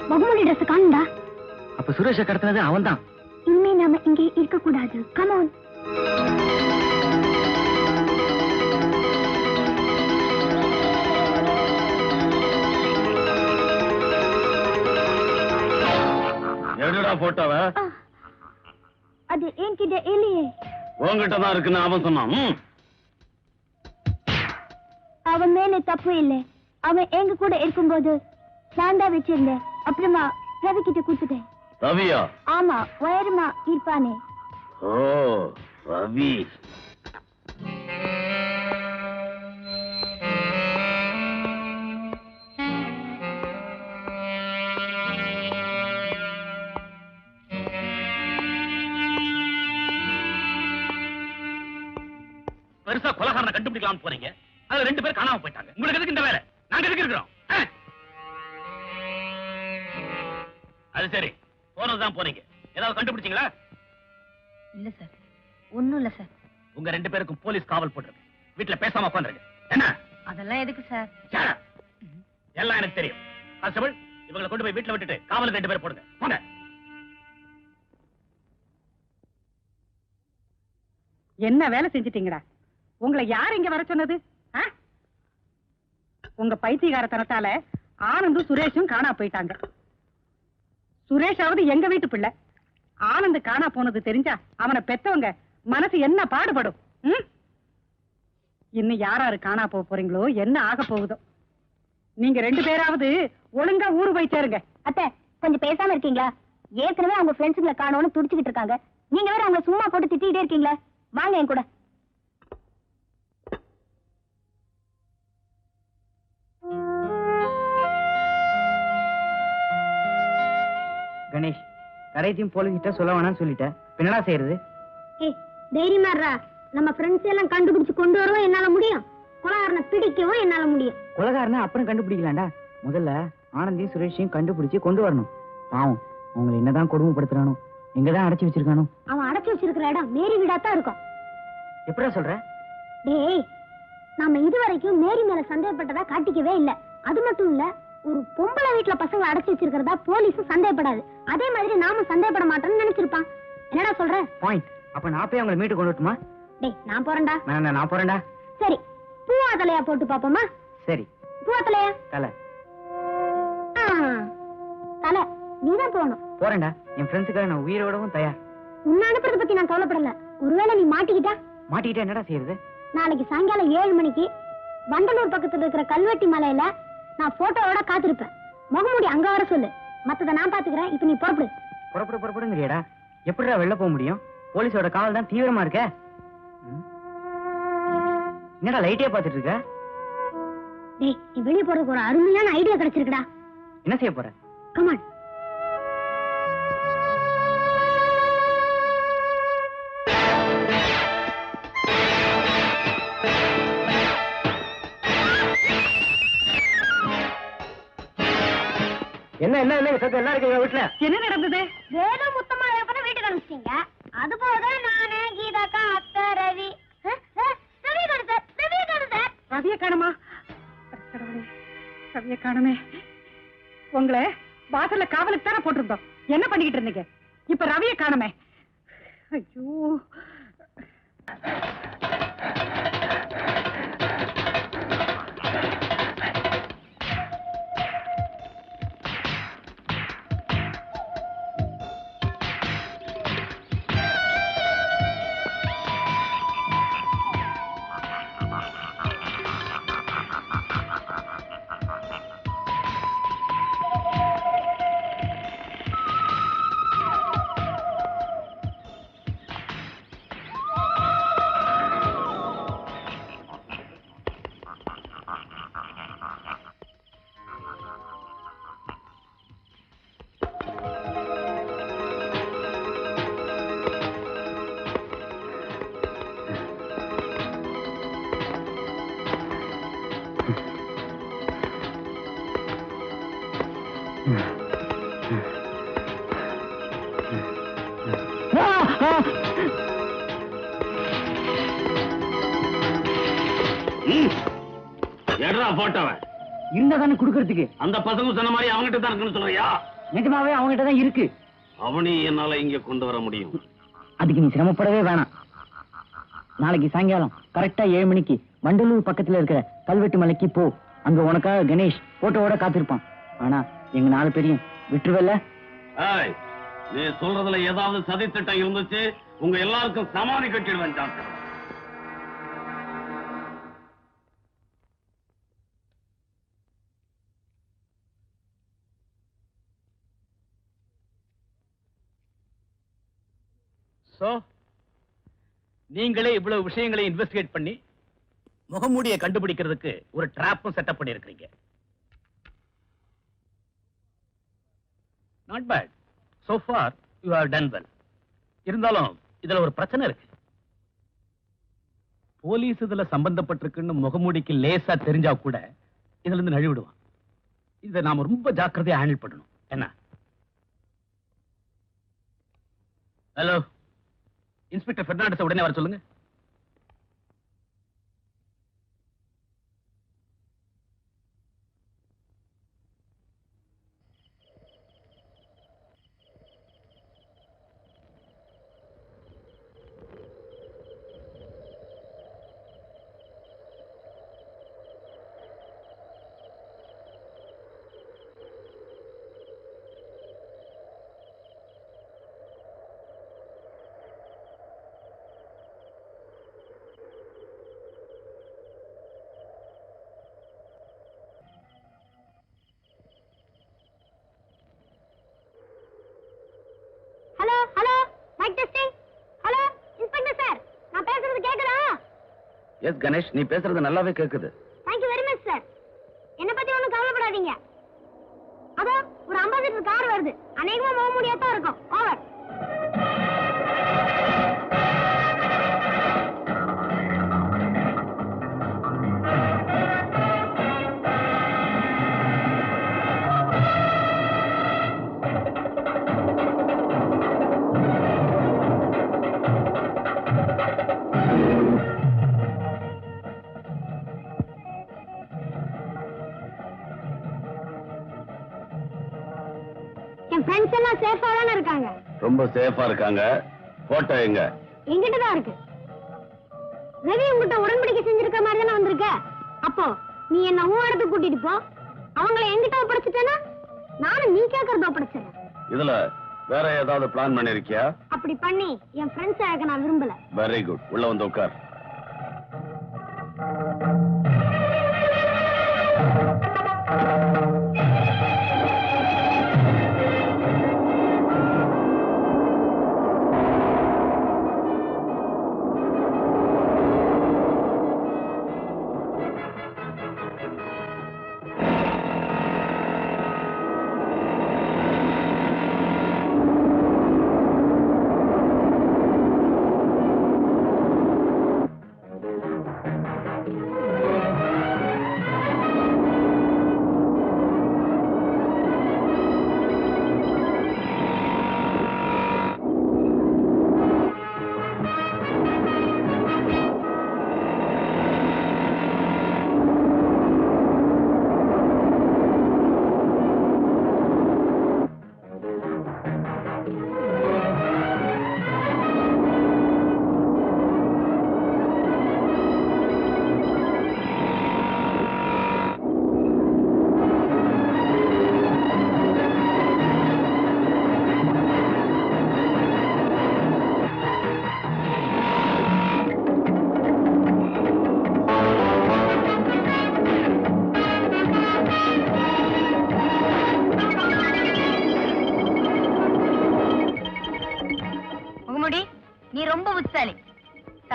முகமூடி ட்ரெஸ் காணும்டா. அப்ப சுரேஷ கடத்தினது அவன் தான். இனிமே நாம இங்கே இருக்க கூடாது. Come on. எடுடா போட்டோவ. அது என்கிட்ட இல்லையே. உன்கிட்ட தான் இருக்குன்னு அவன் சொன்னான். அவன் மேல தப்பு இல்லை. அவன் எங்க கூட இருக்கும்போது நான் தான் வச்சிருந்தேன். அப்புறமா ரவி கிட்ட கொடுத்துட்டேன். ரவியா? ஆமா, உயரமா இருப்பானே. ஓ, ரவி. பெருசா கொலகாரனை கண்டுபிடிக்கலாம் போறீங்க, அதுல 2 பேர் காணாம போயிட்டாங்க. உங்களுக்கு எதுக்கு இந்த வேலை? நாங்க எதுக்கு இருக்கிறோம்? அது சரி, போனதுதான் போறீங்க, ஏதாவது கண்டுபிடிச்சீங்களா? இல்ல சார், ஒண்ணும் இல்ல சார். உங்க 2 பேருக்கும் போலீஸ் காவல் போட்டுருக்கு. வீட்டுல பேசாம உட்காந்துருங்க. என்ன? அதெல்லாம் எதுக்கு சார்? எல்லாம் எனக்கு தெரியும். கான்ஸ்டபிள், இவங்களை கொண்டு போய் வீட்டுல விட்டுட்டு காவலுக்கு 2 பேர் போடுங்க. போங்க. என்ன வேலை செஞ்சிட்டீங்கடா? உங்களை யார் இங்க வர சொன்னது? உங்க பைத்தியகாரத்தனத்தால ஆனந்தும் சுரேஷும் காணா போயிட்டாங்க. சுரேஷாவது எங்க வீட்டு பிள்ளை. ஆனந்த் காணா போனது தெரிஞ்சா அவனை பெத்தவங்க மனசு என்ன பாடுபடும்? இன்னும் யாராரு காணா போறீங்களோ, என்ன ஆக போகுதோ. நீங்க 2 பேராவது ஒழுங்கா ஊரு போய் சேருங்க. அத்தை, கொஞ்சம் பேசாம இருக்கீங்களா? ஏற்கனவே அவங்க ஃப்ரெண்ட்ஸுங்களை காணோன்னு துடிச்சுக்கிட்டு இருக்காங்க. நீங்க வேற அவங்க சும்மா போட்டு திட்டிகிட்டே இருக்கீங்களா? வாங்க என் கூட. கணேஷ், கடைசியும் போலீஸ்கிட்ட சொல்ல வேணாம்னு சொல்லிட்டேன். என்னடா செய்யறது? ஏய், தைரியமா இருடா. நம்ம ஃப்ரெண்ட்ஸ் எல்லாம் கண்டுபிடிச்சு கொண்டு வரவும் என்னால முடியும். கொலகாரனை பிடிக்கவும் என்னால முடியும். கொலகாரனை அப்புறம் கண்டுபிடிக்கலாம்டா. முதல்ல ஆனந்தையும் சுரேஷையும் கண்டுபிடிச்சு கொண்டு வரணும். பாவம், அவங்களை என்னதான் கொடுமைப்படுத்துறானோ, எங்கதான் அடைச்சு வச்சிருக்கானோ. அவன் அடைச்சு வச்சிருக்கிற இடம் மேரி வீடாத்தான் இருக்கும். எப்படா சொல்ற? டேய், நாம இதுவரைக்கும் மேரி மேல சந்தேகப்பட்டதா காட்டிக்கவே இல்ல. அது மட்டும் இல்ல, ஒரு பொம்பளை வீட்டுல பசங்க அடைச்சு வச்சிருக்கிறதா போலீஸ் சந்தேகப்படாது. அதே மாதிரி நாம சந்தேகப்பட மாட்டோம்னு நினைச்சிருப்பான். என்னடா சொல்ற? பாயிண்ட். அப்ப நான் போய் அவங்களை மீட்டு கொண்டு வரட்டுமா? டேய், நான் போறேன்டா. நான் போறேன்டா. சரி, பூவா தலையா போட்டு பாப்போமா? சரி. பூவா தலையா? தலை. தலை. நீதான் போகணும். போறேன்டா. என் ஃப்ரெண்ட்ஸுக்காக நான் உயிரோடவும் தயார். உன்னை அனுப்புறத பத்தி நான் கவலைப்படல. ஒருவேளை நீ மாட்டிக்கிட்டா என்னடா செய்யறது? நாளைக்கு சாயங்காலம் 7 மணிக்கு வண்டலூர் பக்கத்துல இருக்கிற கல்வெட்டி மலையில நான் போட்டோவோட காத்திருப்பேன். முகமூடி அங்க வர சொல்லு. மத்தத நான் பாத்துக்கிறேன். இப்ப நீ புறப்படுங்கறியடா. எப்படிடா வெளில போக முடியும்? போலீஸோட காவல் தான் தீவிரமா இருக்க. என்னடா லைட்டே பாத்துட்டு இருக்க? டேய், நீ வெளிய போறதுக்கு ஒரு அருமையான ஐடியா கிடைச்சிருக்குடா. என்ன செய்ய போற? Come on. என்ன என்ன என்ன சத்தம் எல்லாம் இருக்கு வீட்டுல? என்ன நடந்தது? வேத முத்தமா இருப்பத வீட்டுக்கு அனுப்பிச்சிட்டீங்க. அது போக நானு, கீதாக்கா, அத்தை, ரவி ரவியை காணுமா? ரவியை காணுமே. உங்களை வாசல்ல காவலுக்கு தானே போட்டிருந்தோம். என்ன பண்ணிக்கிட்டு இருந்தீங்க? இப்ப ரவியை காணுமே. ஐயோ எடா போட்டவன் இருந்தா தானே குடுக்கறதுக்கு. அந்த பசங்க சொன்ன மாதிரி அவங்ககிட்ட தான் இருக்குன்னு சொல்றியா? நிஜமாவே அவங்ககிட்ட தான் இருக்கு. அவனையும் என்னால இங்க கொண்டு வர முடியும். அதுக்கு நீ சிரமப்படவே வேணாம். நாளைக்கு சாயங்காலம் கரெக்டா 7 மணிக்கு வண்டலூர் பக்கத்துல இருக்கிற கல்வெட்டு மலைக்கு போ. அங்க உனக்காக கணேஷ் போட்டோவோட காத்திருப்பான். ஆனா எங்க 4 பேரையும் விட்டுருவல்ல? நீ சொல்றதுல ஏதாவது சதித்திட்டம் இருந்துச்சு உங்க எல்லாருக்கும் சமாளி கட்டிடுவேன் டாக்டர். சோ நீங்களே இவ்வளவு விஷயங்களை இன்வெஸ்டிகேட் பண்ணி முகமூடியை கண்டுபிடிக்கிறதுக்கு ஒரு டிராப்பும் செட்டப் பண்ணிருக்கீங்க. Not bad. So far you have done well. இருந்தாலும் இதுல ஒரு பிரச்சனை இருக்கு. போலீஸ் இதுல சம்பந்தப்பட்டிருக்குன்னு முகமூடிக்கு லேசா தெரிஞ்சா கூட இதுல இருந்து நழுவிடுவான். இதை நாம ரொம்ப ஜாக்கிரதையா ஹேண்டில் பண்ணணும். என்ன? ஹலோ, இன்ஸ்பெக்டர் பெர்னாண்டஸ் உடனே வர சொல்லுங்க. Hello hello mike testing. Hello inspector sir, நான் பேசுறது கேக்குதா? எஸ் கணேஷ், நீ பேசுறது நல்லாவே கேக்குது. Thank you very much sir. என்ன பத்தி ஒண்ணும் கவலைப்படாதீங்க. அதோ ஒரு அம்பாசிடர் கார் வருது. அநேகமா முகமூடியா தான் இருக்கும். ஓவர். என் ஃப்ரெண்ட்ஸ் எல்லாம் சேஃபா தானே இருக்காங்க? ரொம்ப சேஃபா இருக்காங்க. போட்டோ எங்க? என்கிட்ட தான் இருக்கு. ரவி உங்ககிட்ட உடன்படிக்கை செஞ்சிருக்க மாதிரி தானே வந்திருக்க. அப்போ நீ என்ன உன் இடத்துக்கு கூட்டிட்டு போ. அவங்கள என்கிட்ட ஒப்படைச்சிட்டேன்னா நானும் நீ கேட்கறத ஒப்படைச்சிடறேன். இதுல வேற ஏதாவது பிளான் பண்ணிருக்கியா? அப்படி பண்ணி என் ஃப்ரெண்ட்ஸ் ஆக நான் விரும்பல. Very good. உள்ள வந்து உட்கார்.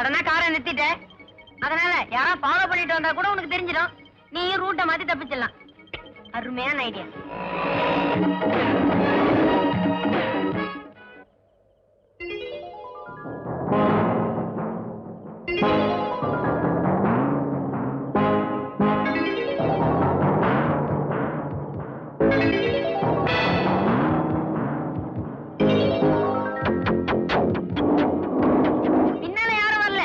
சடனா காரை நிறுத்திட்ட, அதனால யாரா ஃபாலோ பண்ணிட்டு வந்தா கூட உனக்கு தெரிஞ்சிடும். நீயும் ரூட்டை மாத்தி தப்பிச்சிடலாம். அருமையான ஐடியா. பின்னால யாரும் வரல,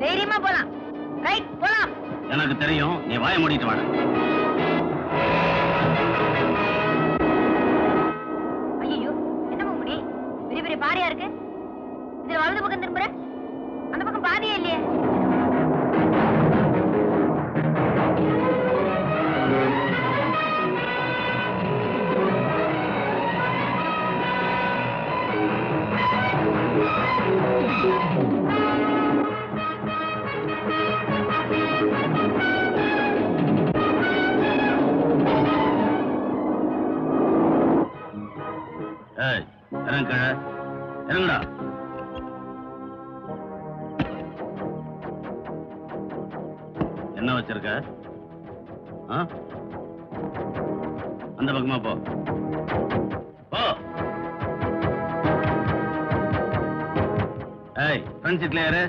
தைரியமா போலாம். ரைட், போலாம். எனக்கு தெரியும், நீ வாய மூடிட்டு வாட. ஐயோ, என்ன முடி பெரிய பெரிய பாரியா இருக்கு. இதுல வலது பக்கம் திரும்புற, அந்த பக்கம் பாதியே இல்லையே. இறங்குடா. என்ன வச்சிருக்க? அந்த பக்கமா போ. ஏய், ஃப்ரண்ட் சீட்ல யாரு?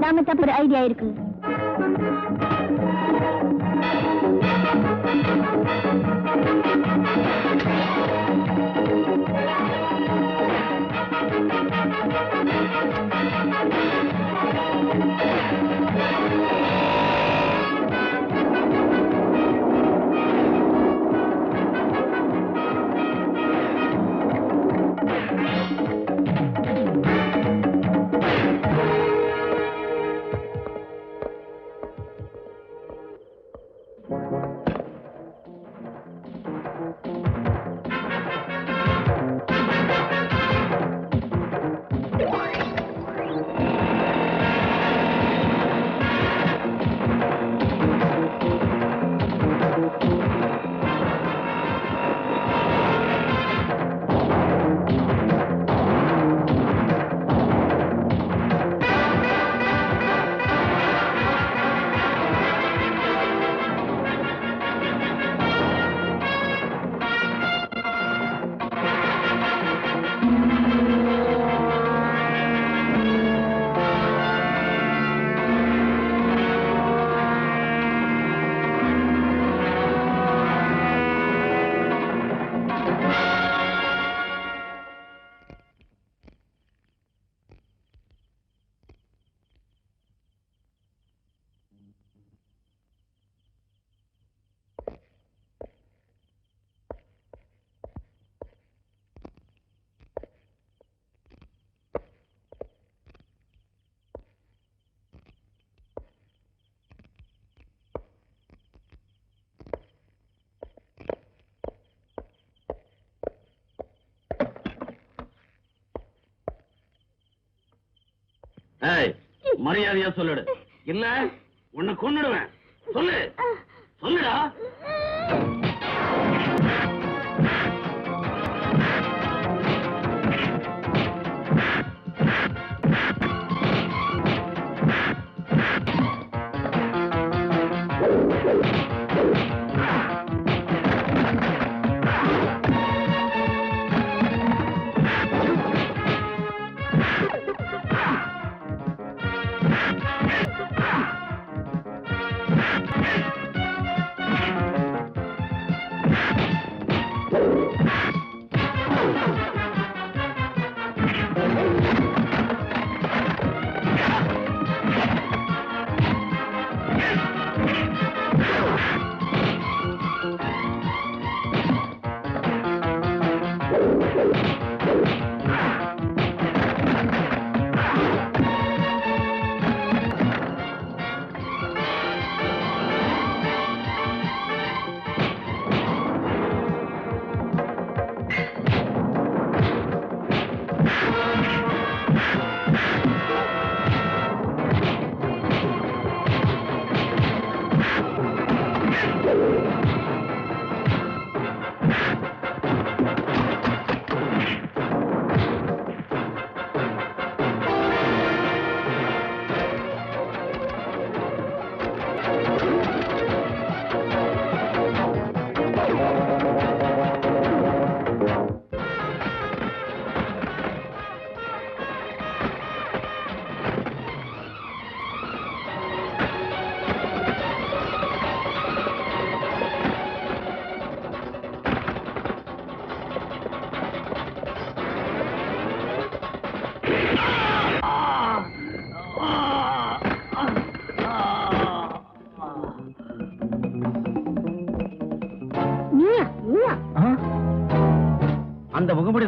நாம தப்பு ஐடியா இருக்கு. மரியாதையா சொல்லுடு, இல்ல உன்னை கொன்னுடுவேன். சொல்லு, சொல்லுடா.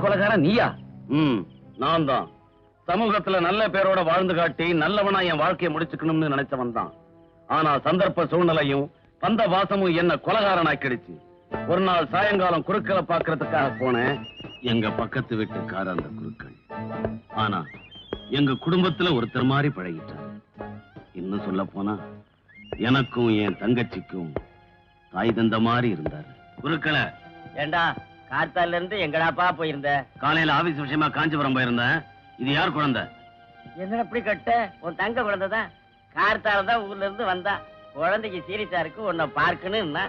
கொலைகாரன் நீயா? நான் தான். சமூகத்துல நல்ல பேரோட வாழ்ந்து காட்டி நல்லவனா என் வாழ்க்கையை முடிச்சுக்கணும்னு நினைச்சவன் தான். ஆனா சந்தர்ப்ப சூழ்நிலையும் பந்த வாசமும் என்ன கொலைகாரனாக்கிடுச்சு. ஒரு நாள் சாயங்காலம் குறுக்களை பாக்குறதுக்காக போனேன். எங்க பக்கத்து வீட்டுக்கார அந்த குறுக்கள். ஆனா எங்க குடும்பத்துல ஒருத்தர் மாதிரி பழகிட்டார். இன்னும் சொல்ல போனா எனக்கும் என் தங்கச்சிக்கும் தாய் தந்த மாதிரி இருந்தாரு. குறுக்களை ஏண்டா கார்த்தால இருந்து எங்கடாப்பா போயிருந்த? காலையில ஆபீஸ் விஷயமா காஞ்சிபுரம் போயிருந்தேன். இது யார் குழந்தை? என்ன எப்படி கட்ட? உன் தங்க குழந்தை தான். கார்த்தால தான் ஊர்ல இருந்து வந்தா. குழந்தைக்கு சீரியஸா இருக்கு, உன்னை பார்க்கணும்னா.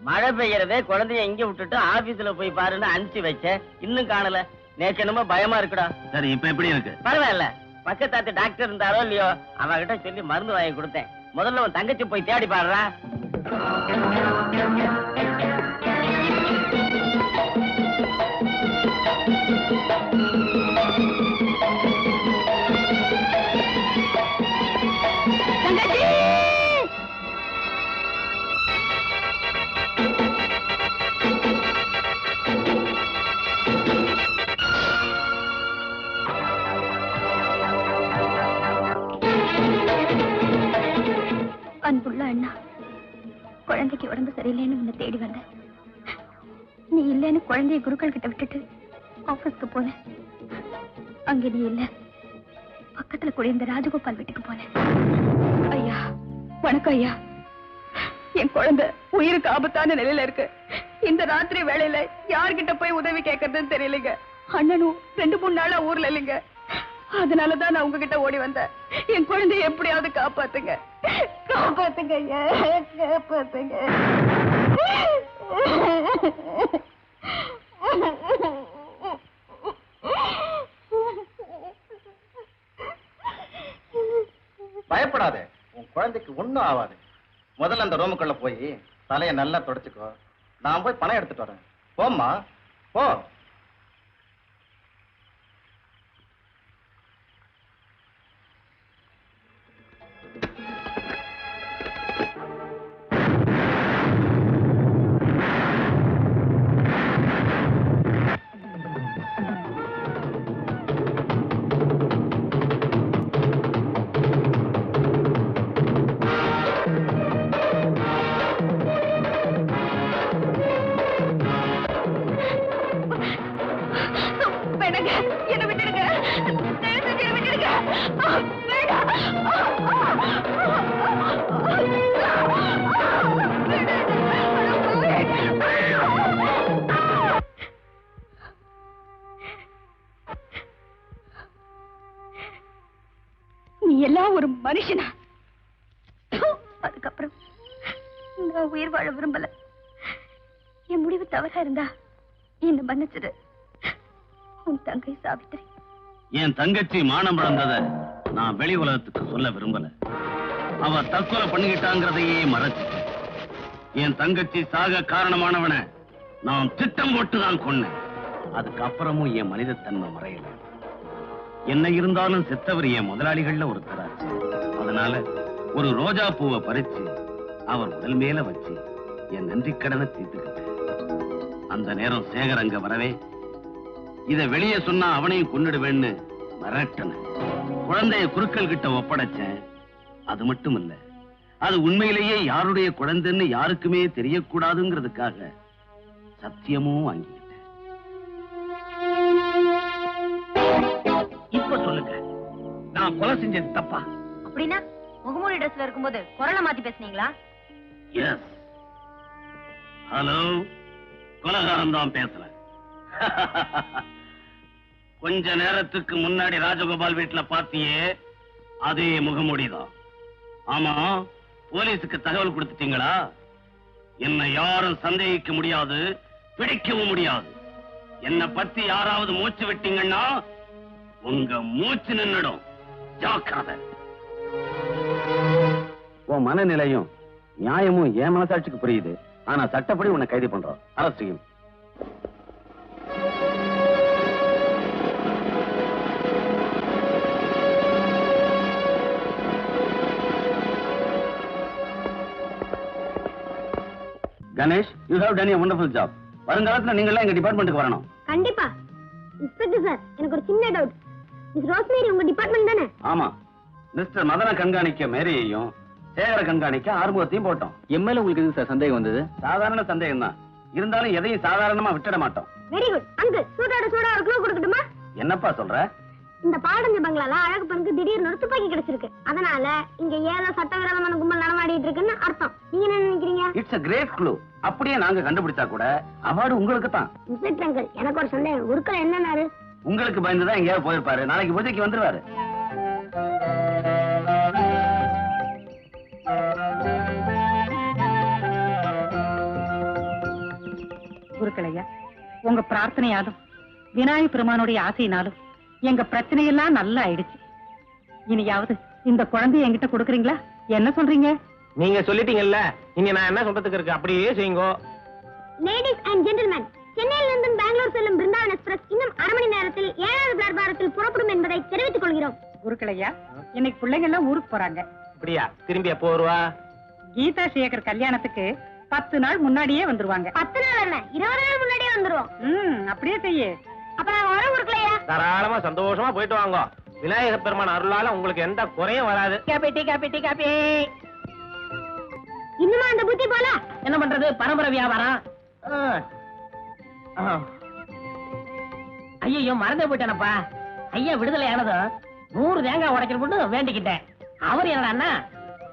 மழை பெய்யறதே, குழந்தைய இங்க விட்டுட்டு ஆபீஸ்ல போய் பாருன்னு அனுப்பிச்சு வச்சேன். இன்னும் காணல. நேக்கு என்னமோ பயமா இருக்குடா. சரி, இப்ப எப்படி இருக்கு? பரவாயில்ல. பக்கத்தாத்து டாக்டர் இருந்தாரோ இல்லையோ, அவகிட்ட சொல்லி மருந்து வாங்கி கொடுத்தேன். முதல்ல உன் தங்கச்சி போய் தேடி பாடுறா. அன்புள்ள அண்ணா, குழந்தைக்கு உடம்பு சரியில்லைன்னு உன்னை தேடி வந்தேன். நீ இல்லைன்னு குழந்தைய குருக்கள் கிட்ட விட்டுட்டு ஆபீஸ்க்கு போனேன். அங்க நீ இல்ல. பக்கத்துல கூட இந்த ராஜகோபால் வீட்டுக்கு போனேன். ஐயா வணக்கம் ஐயா. என் குழந்தை உயிருக்கு ஆபத்தான நிலையில இருக்கு. இந்த ராத்திரி வேளையில யார்கிட்ட போய் உதவி கேட்கறதுன்னு தெரியலைங்க. அண்ணனும் 2-3 நாளா ஊர்ல இல்லைங்க. அதனாலதான் நான் உங்ககிட்ட ஓடி வந்தேன். என் குழந்தைய எப்படியாவது காப்பாத்துங்க, காப்பாத்துங்க ஐயா, காப்பாத்துங்க. பயப்படாதே, உன் குழந்தைக்கு ஒண்ணும் ஆகாது. முதல்ல அந்த ரூமுக்குள்ள போய் தலையை நல்லா தொடச்சுக்கோ. நான் போய் பணம் எடுத்துட்டு வரேன். போம்மா போ. என்ன விட்டுடுங்க, விட்டுடுங்க. நீ எல்லாம் ஒரு மனுஷனா? அதுக்கப்புறம் நான் உயிர் வாழ விரும்பல. என் முடிவு தவறா இருந்தா என்ன மன்னிச்சிடு. உன் தங்கை சாவித்திரி. என் தங்கச்சி மானம் இழந்தத நான் வெளி உலகத்துக்கு சொல்ல விரும்பல. அவ தற்கொலை பண்ணிக்கிட்டாங்கிறதையே மறைச்சு என் தங்கச்சி சாக காரணமானவன நான் திட்டம் போட்டுதான் கொன்னேன். அதுக்கப்புறமும் என் மனிதத்தன்மை மறையல. என்ன இருந்தாலும் செத்தவர் என் முதலாளிகள்ல ஒருத்தராச்சு. அதனால ஒரு ரோஜா பூவை பறிச்சு அவர் உடல் மேல வச்சு என் நன்றி கடனை தீர்த்துக்கிட்டேன். அந்த நேரம் சேகர் அங்க வரவே இத வெளியே சொன்னா அவனையும் கொன்னுடுவேன்னு மிரட்டன. குழந்தைய குருக்கள் கிட்ட ஒப்படைச்சேன். அது மட்டும் இல்ல, அது உண்மையிலேயே யாருடைய குழந்தைன்னு யாருக்குமே தெரியக்கூடாதுங்கிறதுக்காக சத்தியமும் வாங்கிக்கிட்டேன். இப்ப சொல்லுங்க, நான் கொலை செஞ்சது தப்பா? அப்படின்னா முகமூடி ட்ரெஸ்ல இருக்கும்போது குரலை மாத்தி பேசுனீங்களா? எஸ். ஹலோ, கொலைகாரன் தான் பேசுறேன். கொஞ்ச நேரத்துக்கு முன்னாடி ராஜகோபால் வீட்டுல பாத்தியே, அதே முகமூடிதான். ஆமா, போலீஸுக்கு தகவல் கொடுத்துட்டீங்களா? என்ன யாரும் சந்தேகிக்க முடியாது, பிடிக்கவும் முடியாது. என்ன பத்தி யாராவது மூச்சு விட்டீங்கன்னா உங்க மூச்சு நின்னுடும். ஜாக்கிரதை. உன் மனநிலையும் நியாயமும் என் மனசாட்சிக்கு புரியுது. ஆனா சட்டப்படி உன்னை கைது பண்றோம். அரசு செய்யும். Ganesh, you have done a wonderful job. வருங்காலத்துல நீங்க எல்லாம் எங்க டிபார்ட்மெண்ட்டுக்கு வரணும். கண்டிப்பா. இன்ஸ்பெக்டர் சார், எனக்கு ஒரு சின்ன டவுட். மிஸ் ரோஸ்மேரி உங்க டிபார்ட்மெண்ட் தானே? ஆமா, மிஸ்டர் மதன கண்காணிக்க மேரியையும் சேகர கண்காணிக்க ஆறுமுகத்தையும் போட்டோம். எம்எல்ஏ உங்களுக்கு எது சார் சந்தேகம் வந்தது? சாதாரண சந்தேகம் தான், இருந்தாலும் எதையும் சாதாரணமா விட்டுட மாட்டோம். Very good uncle. சூடோட சூடா ஒரு க்ளூ கொடுக்கட்டுமா? என்னப்பா சொல்ற? இந்த பாடஞ்ச பங்களால அழகு பெண்ணுக்கு திடீர்னு ஒரு துப்பாக்கி கிடைச்சிருக்கு. அதனால இங்க ஏதோ சட்டவிரோதமான கும்பல் நடமாடிட்டு இருக்குன்னு அர்த்தம். நீங்க என்ன நினைக்கிறீங்க? It's a great clue. அப்படியே நாங்க கண்டுபிடிச்சா கூட அவார்டு உங்களுக்கு தான். இன்ஸ்பெக்டர் அங்கிள், எனக்கு ஒரு சந்தேகம். உருக்கல என்னன்னாரு? உங்களுக்கு பயந்துதான் எங்கேயாவது போயிருப்பாரு. நாளைக்கு பூஜைக்கு வந்துருவாரு. குருக்களையா, உங்க பிரார்த்தனையாலும் விநாயக பெருமானுடைய ஆசையினாலும் எங்க பிரச்சனையெல்லாம் நல்லா ஆயிடுச்சு. இனியாவது இந்த குழந்தைய என்கிட்ட கொடுக்குறீங்களா? என்ன சொல்றீங்க? நீங்க சொல்லிட்டீங்கல்ல, இங்க நான் என்ன சொல்றதுக்கு இருக்கு, அப்படியே செய்யுங்க. லேடிஸ் அண்ட் ஜென்டில்மேன், சென்னையில் இருந்து பெங்களூர் செல்லும் பிருந்தாவன் எக்ஸ்பிரஸ் இன்னும் 1/2 மணி நேரத்தில் 7வது பிளாட்பாரத்தில் புறப்படும் என்பதை தெரிவித்துக் கொள்கிறோம். குருக்களையா, இன்னைக்கு பிள்ளைங்க எல்லாம் ஊருக்கு போறாங்க. அப்படியா? திரும்பி எப்போ வருவா? கீதா சேகர் கல்யாணத்துக்கு 10 நாள் முன்னாடியே வந்துருவாங்க. 10 நாள் என்ன, 20 நாள் முன்னாடியே வந்துருவோம். அப்படியே செய்ய. அப்ப நாங்க வர ஊருக்குலையா? தாராளமா சந்தோஷமா போயிட்டு வாங்க. விநாயக பெருமான் அருளால உங்களுக்கு எந்த குறையும் வராது. Coffee coffee coffee. இன்னுமா அந்த புத்தி போல? என்ன பண்றது, பரம்பரை வியாபாரம். ஐயோ, மறந்தே போயிட்டானப்பா. ஐயா விடுதலை ஆனதும் 100 தேங்காய் உடைக்கணும் போட்டு வேண்டிக்கிட்டேன். அவர் என்னடா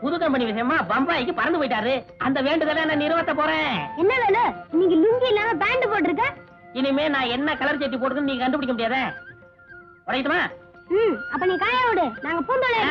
புது கம்பெனி விஷயமா பம்பாய்க்கு பறந்து போயிட்டாரு. அந்த வேண்டுதலை நான் நிறுவத்த போறேன். என்ன வேலை? இன்னைக்கு லுங்கி இல்லாம பேண்ட் போட்டிருக்க. இனிமே நான் என்ன கலர் சட்டி போடுறதுன்னு நீங்க கண்டுபிடிக்க முடியாதே. உடைக்கட்டுமா? அப்ப நீ காய விடு, நாங்க பூந்தோலை.